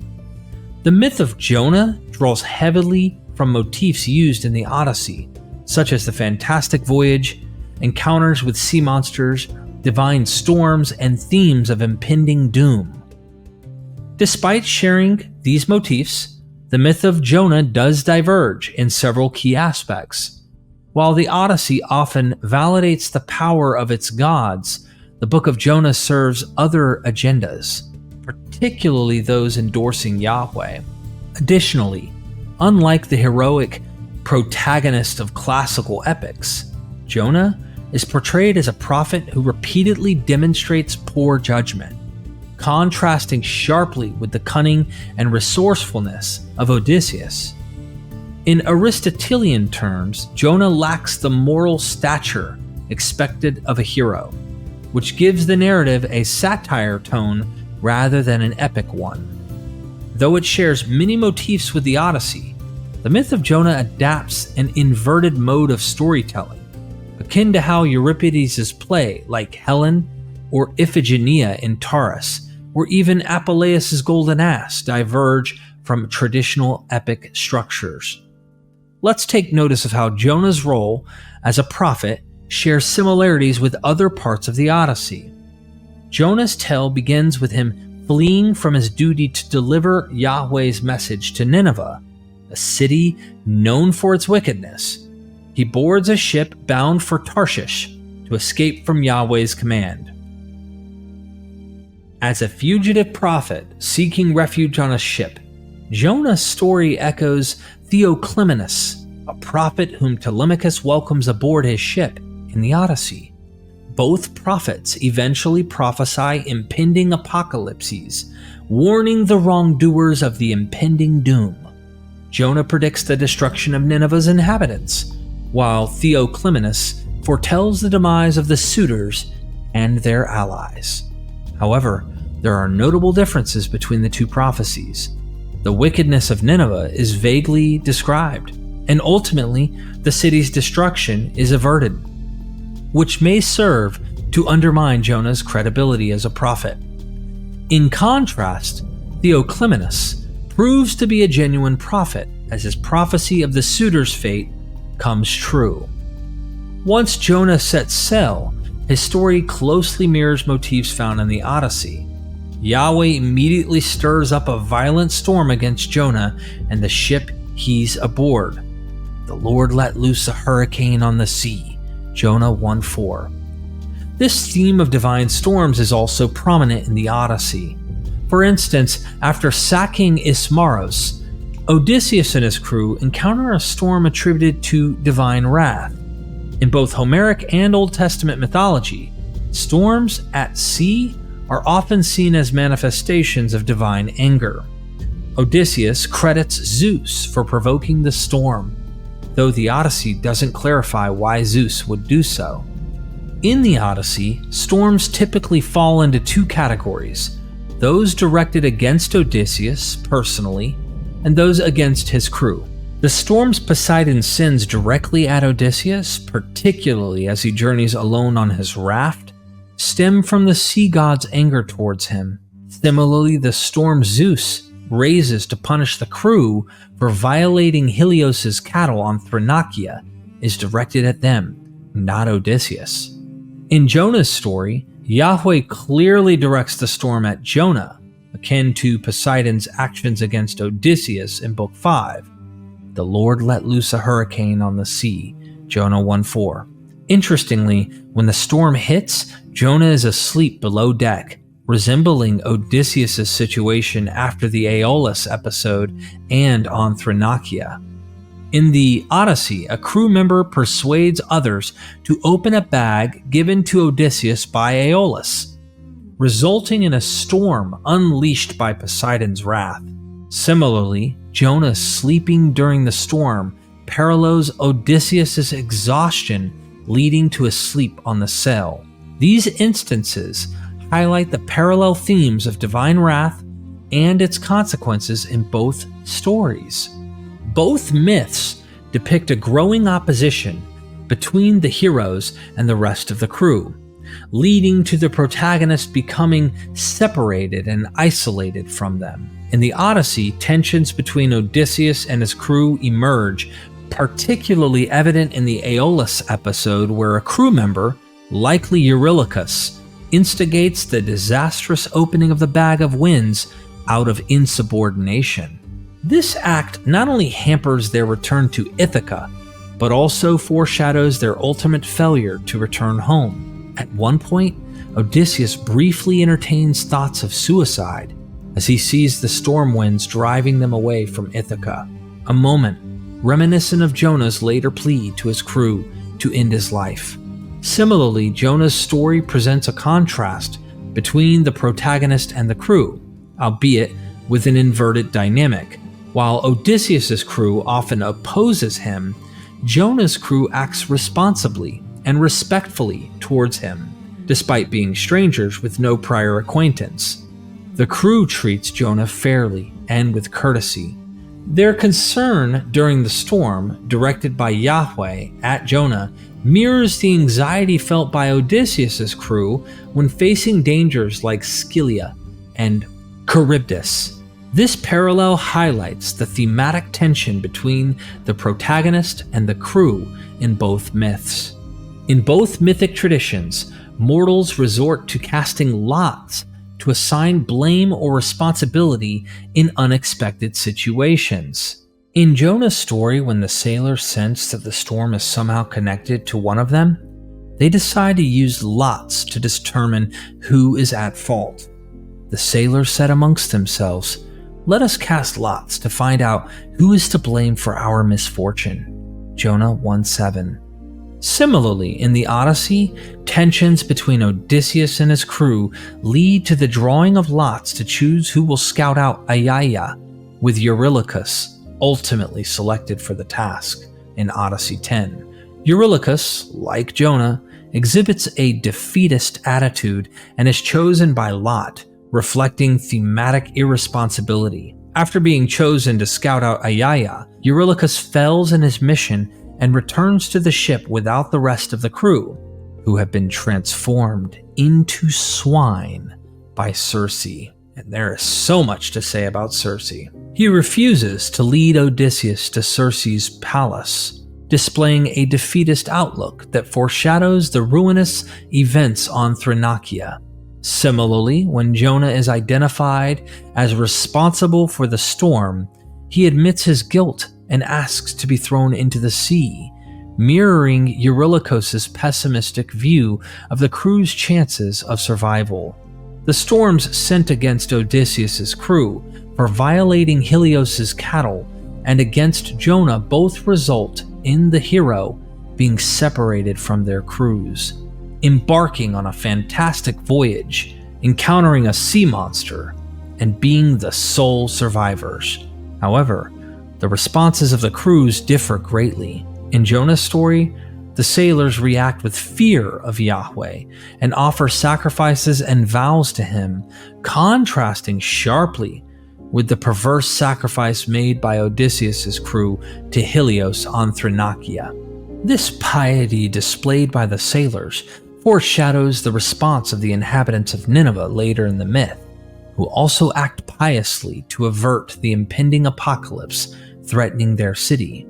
The myth of Jonah draws heavily from motifs used in the Odyssey, such as the fantastic voyage, encounters with sea monsters, divine storms, and themes of impending doom. Despite sharing these motifs, the myth of Jonah does diverge in several key aspects. While the Odyssey often validates the power of its gods, the Book of Jonah serves other agendas, particularly those endorsing Yahweh. Additionally, unlike the heroic protagonist of classical epics, Jonah is portrayed as a prophet who repeatedly demonstrates poor judgment, contrasting sharply with the cunning and resourcefulness of Odysseus. In Aristotelian terms, Jonah lacks the moral stature expected of a hero, which gives the narrative a satire tone rather than an epic one. Though it shares many motifs with the Odyssey, the myth of Jonah adapts an inverted mode of storytelling, akin to how Euripides' play, like Helen or Iphigenia in Taurus, or even Apuleius' Golden Ass, diverge from traditional epic structures. Let's take notice of how Jonah's role as a prophet shares similarities with other parts of the Odyssey. Jonah's tale begins with him fleeing from his duty to deliver Yahweh's message to Nineveh, a city known for its wickedness. He boards a ship bound for Tarshish to escape from Yahweh's command. As a fugitive prophet seeking refuge on a ship, Jonah's story echoes Theoclymenus, a prophet whom Telemachus welcomes aboard his ship in the Odyssey. Both prophets eventually prophesy impending apocalypses, warning the wrongdoers of the impending doom. Jonah predicts the destruction of Nineveh's inhabitants, while Theoclymenus foretells the demise of the suitors and their allies. However, there are notable differences between the two prophecies. The wickedness of Nineveh is vaguely described, and ultimately the city's destruction is averted, which may serve to undermine Jonah's credibility as a prophet. In contrast, Theoclymenus proves to be a genuine prophet as his prophecy of the suitor's fate comes true. Once Jonah sets sail, his story closely mirrors motifs found in the Odyssey. Yahweh immediately stirs up a violent storm against Jonah and the ship he's aboard. The Lord let loose a hurricane on the sea. Jonah 1:4. This theme of divine storms is also prominent in the Odyssey. For instance, after sacking Ismaros, Odysseus and his crew encounter a storm attributed to divine wrath. In both Homeric and Old Testament mythology, storms at sea are often seen as manifestations of divine anger. Odysseus credits Zeus for provoking the storm, though the Odyssey doesn't clarify why Zeus would do so. In the Odyssey, storms typically fall into two categories: those directed against Odysseus personally, and those against his crew. The storms Poseidon sends directly at Odysseus, particularly as he journeys alone on his raft, stem from the sea god's anger towards him. Similarly, the storm Zeus raises to punish the crew for violating Helios's cattle on Thrinakia is directed at them, not Odysseus. In Jonah's story, Yahweh clearly directs the storm at Jonah, akin to Poseidon's actions against Odysseus in Book 5. The Lord let loose a hurricane on the sea, Jonah 1:4. Interestingly, when the storm hits, Jonah is asleep below deck, resembling Odysseus' situation after the Aeolus episode and on Thrinakia. In the Odyssey, a crew member persuades others to open a bag given to Odysseus by Aeolus, resulting in a storm unleashed by Poseidon's wrath. Similarly, Jonah sleeping during the storm parallels Odysseus' exhaustion, leading to a sleep on the sail. These instances highlight the parallel themes of divine wrath and its consequences in both stories. Both myths depict a growing opposition between the heroes and the rest of the crew, leading to the protagonist becoming separated and isolated from them. In the Odyssey, tensions between Odysseus and his crew emerge, particularly evident in the Aeolus episode where a crew member, likely Eurylochus, instigates the disastrous opening of the Bag of Winds out of insubordination. This act not only hampers their return to Ithaca, but also foreshadows their ultimate failure to return home. At one point, Odysseus briefly entertains thoughts of suicide as he sees the storm winds driving them away from Ithaca, a moment reminiscent of Jonah's later plea to his crew to end his life. Similarly, Jonah's story presents a contrast between the protagonist and the crew, albeit with an inverted dynamic. While Odysseus' crew often opposes him, Jonah's crew acts responsibly and respectfully towards him, despite being strangers with no prior acquaintance. The crew treats Jonah fairly and with courtesy. Their concern during the storm, directed by Yahweh at Jonah, mirrors the anxiety felt by Odysseus' crew when facing dangers like Scylla and Charybdis. This parallel highlights the thematic tension between the protagonist and the crew in both myths. In both mythic traditions, mortals resort to casting lots to assign blame or responsibility in unexpected situations. In Jonah's story, when the sailors sense that the storm is somehow connected to one of them, they decide to use lots to determine who is at fault. The sailors said amongst themselves, "Let us cast lots to find out who is to blame for our misfortune." Jonah 1:7. Similarly, in the Odyssey, tensions between Odysseus and his crew lead to the drawing of lots to choose who will scout out Aiaia, with Eurylochus ultimately selected for the task in Odyssey 10. Eurylochus, like Jonah, exhibits a defeatist attitude and is chosen by lot, reflecting thematic irresponsibility. After being chosen to scout out Aiaia, Eurylochus fails in his mission and returns to the ship without the rest of the crew, who have been transformed into swine by Circe. And there is so much to say about Circe. He refuses to lead Odysseus to Circe's palace, displaying a defeatist outlook that foreshadows the ruinous events on Thrinakia. Similarly, when Jonah is identified as responsible for the storm, he admits his guilt and asks to be thrown into the sea, mirroring Eurylochus's pessimistic view of the crew's chances of survival. The storms sent against Odysseus's crew for violating Helios's cattle and against Jonah both result in the hero being separated from their crews, embarking on a fantastic voyage, encountering a sea monster, and being the sole survivors. However, the responses of the crews differ greatly. In Jonah's story, the sailors react with fear of Yahweh and offer sacrifices and vows to him, contrasting sharply with the perverse sacrifice made by Odysseus's crew to Helios on Thrinakia. This piety displayed by the sailors foreshadows the response of the inhabitants of Nineveh later in the myth, who also act piously to avert the impending apocalypse threatening their city.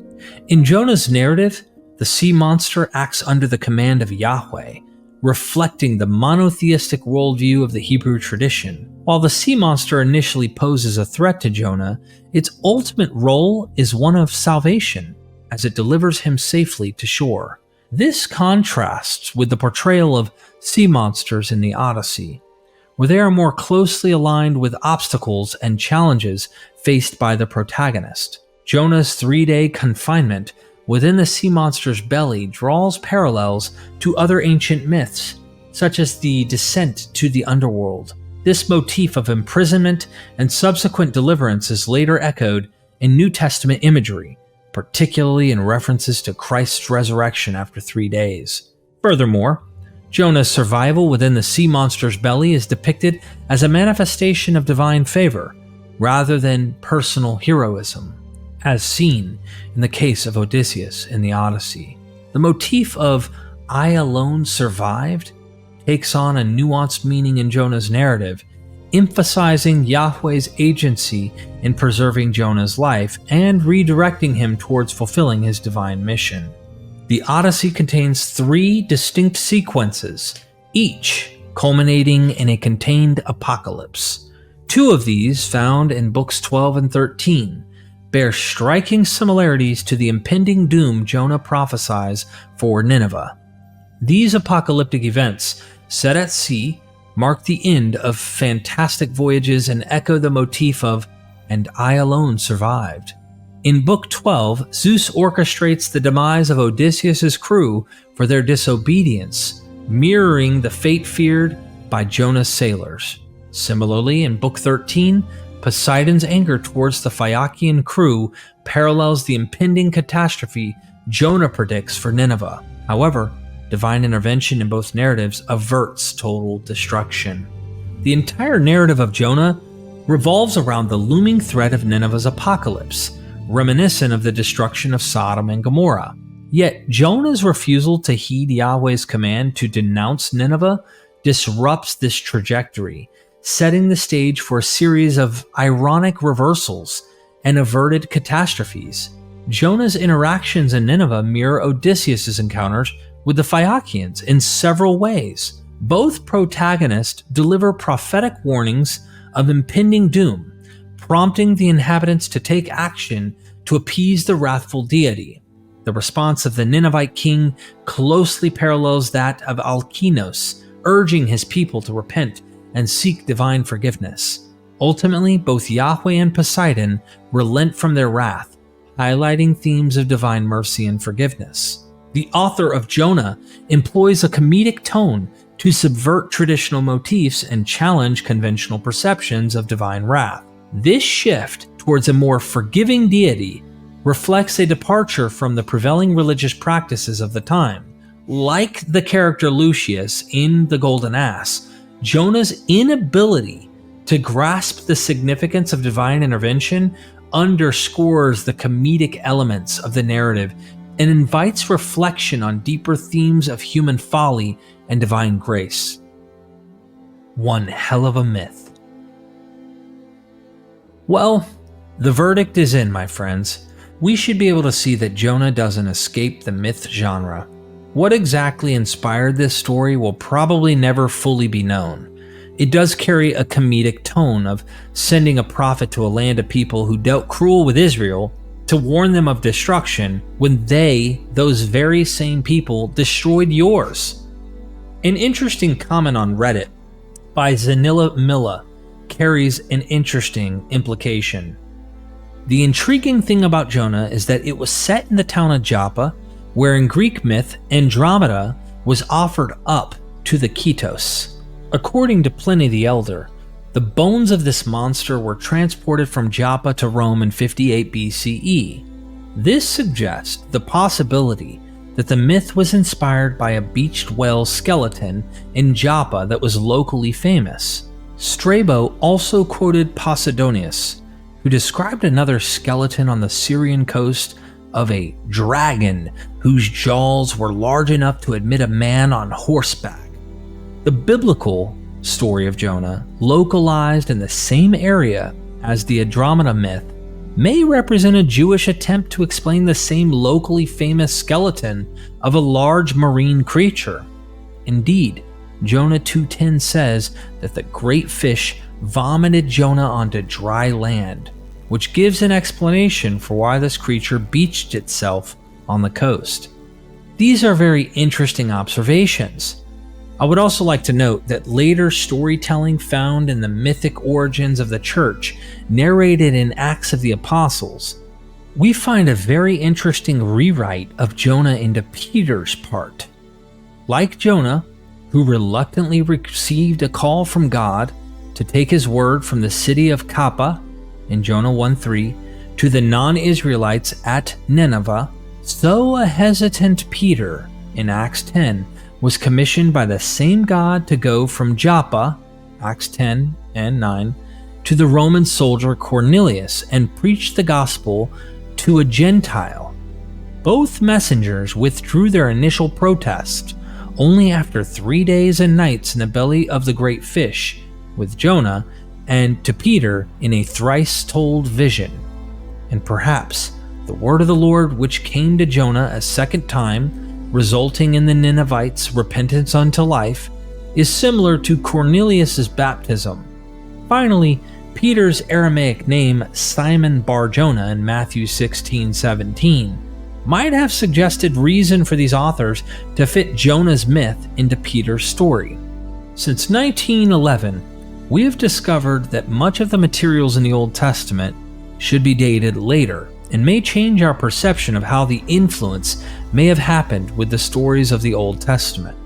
In Jonah's narrative, the sea monster acts under the command of Yahweh, reflecting the monotheistic worldview of the Hebrew tradition. While the sea monster initially poses a threat to Jonah, its ultimate role is one of salvation, as it delivers him safely to shore. This contrasts with the portrayal of sea monsters in the Odyssey, where they are more closely aligned with obstacles and challenges faced by the protagonist. Jonah's 3-day confinement within the sea monster's belly draws parallels to other ancient myths, such as the descent to the underworld. This motif of imprisonment and subsequent deliverance is later echoed in New Testament imagery, particularly in references to Christ's resurrection after 3 days. Furthermore, Jonah's survival within the sea monster's belly is depicted as a manifestation of divine favor, rather than personal heroism, as seen in the case of Odysseus in the Odyssey. The motif of "I alone survived" takes on a nuanced meaning in Jonah's narrative, emphasizing Yahweh's agency in preserving Jonah's life and redirecting him towards fulfilling his divine mission. The Odyssey contains 3 distinct sequences, each culminating in a contained apocalypse. 2 of these, found in books 12 and 13, bear striking similarities to the impending doom Jonah prophesies for Nineveh. These apocalyptic events, set at sea, mark the end of fantastic voyages and echo the motif of "and I alone survived." In Book 12, Zeus orchestrates the demise of Odysseus' crew for their disobedience, mirroring the fate feared by Jonah's sailors. Similarly, in Book 13, Poseidon's anger towards the Phaeacian crew parallels the impending catastrophe Jonah predicts for Nineveh. However, divine intervention in both narratives averts total destruction. The entire narrative of Jonah revolves around the looming threat of Nineveh's apocalypse, reminiscent of the destruction of Sodom and Gomorrah. Yet Jonah's refusal to heed Yahweh's command to denounce Nineveh disrupts this trajectory, setting the stage for a series of ironic reversals and averted catastrophes. Jonah's interactions in Nineveh mirror Odysseus' encounters with the Phaeacians in several ways, Both protagonists deliver prophetic warnings of impending doom, prompting the inhabitants to take action to appease the wrathful deity. The response of the Ninevite king closely parallels that of Alkinoos, urging his people to repent and seek divine forgiveness. Ultimately, both Yahweh and Poseidon relent from their wrath, highlighting themes of divine mercy and forgiveness. The author of Jonah employs a comedic tone to subvert traditional motifs and challenge conventional perceptions of divine wrath. This shift towards a more forgiving deity reflects a departure from the prevailing religious practices of the time. Like the character Lucius in The Golden Ass, Jonah's inability to grasp the significance of divine intervention underscores the comedic elements of the narrative and invites reflection on deeper themes of human folly and divine grace. One hell of a myth. Well, the verdict is in, my friends. We should be able to see that Jonah doesn't escape the myth genre. What exactly inspired this story will probably never fully be known. It does carry a comedic tone of sending a prophet to a land of people who dealt cruel with Israel to warn them of destruction when they, those very same people, destroyed yours. An interesting comment on Reddit by Zanilla Milla carries an interesting implication. The intriguing thing about Jonah is that it was set in the town of Joppa, where in Greek myth, Andromeda was offered up to the Kitos. According to Pliny the Elder, the bones of this monster were transported from Joppa to Rome in 58 BCE. This suggests the possibility that the myth was inspired by a beached whale skeleton in Joppa that was locally famous. Strabo also quoted Posidonius, who described another skeleton on the Syrian coast of a dragon whose jaws were large enough to admit a man on horseback. The biblical story of Jonah, localized in the same area as the Andromeda myth, may represent a Jewish attempt to explain the same locally famous skeleton of a large marine creature. Indeed, Jonah 2:10 says that the great fish vomited Jonah onto dry land, which gives an explanation for why this creature beached itself on the coast. These are very interesting observations. I would also like to note that later storytelling found in the mythic origins of the church, narrated in Acts of the Apostles, we find a very interesting rewrite of Jonah into Peter's part. Like Jonah, who reluctantly received a call from God to take his word from the city of Joppa in Jonah 1:3 to the non-Israelites at Nineveh, so a hesitant Peter in Acts 10 was commissioned by the same God to go from Joppa, Acts 10 and 9, to the Roman soldier Cornelius and preach the gospel to a Gentile. Both messengers withdrew their initial protest only after 3 days and nights in the belly of the great fish with Jonah and to Peter in a thrice told vision. And perhaps the word of the Lord which came to Jonah a second time, resulting in the Ninevites' repentance unto life, is similar to Cornelius' baptism. Finally, Peter's Aramaic name Simon Bar-Jonah in Matthew 16:17 might have suggested reason for these authors to fit Jonah's myth into Peter's story. Since 1911, we have discovered that much of the materials in the Old Testament should be dated later and may change our perception of how the influence may have happened with the stories of the Old Testament.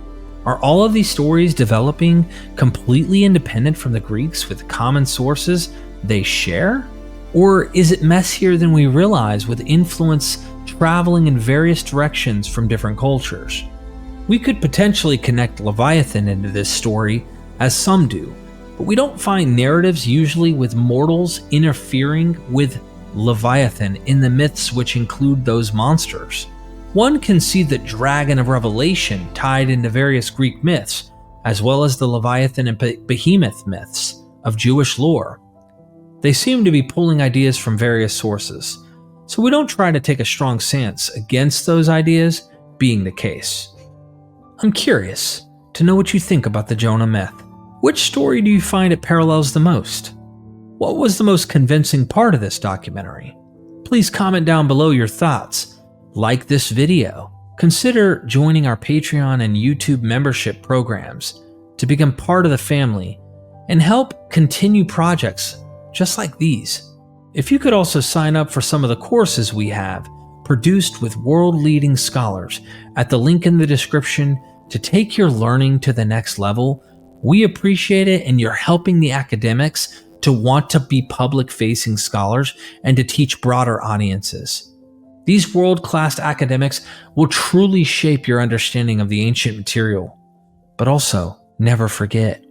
Are all of these stories developing completely independent from the Greeks with common sources they share? Or is it messier than we realize with influence traveling in various directions from different cultures? We could potentially connect Leviathan into this story, as some do, but we don't find narratives usually with mortals interfering with Leviathan in the myths which include those monsters. One can see the dragon of Revelation tied into various Greek myths, as well as the Leviathan and Behemoth myths of Jewish lore. They seem to be pulling ideas from various sources, so we don't try to take a strong stance against those ideas being the case. I'm curious, to know what you think about the Jonah myth. Which story do you find it parallels the most? What was the most convincing part of this documentary? Please comment down below your thoughts. Like this video. Consider joining our Patreon and YouTube membership programs to become part of the family and help continue projects just like these. If you could also sign up for some of the courses we have produced with world-leading scholars at the link in the description to take your learning to the next level, we appreciate it, and you're helping the academics to want to be public-facing scholars and to teach broader audiences. These world-class academics will truly shape your understanding of the ancient material. But also, never forget,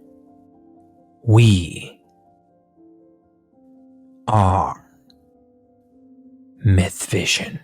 we are MythVision.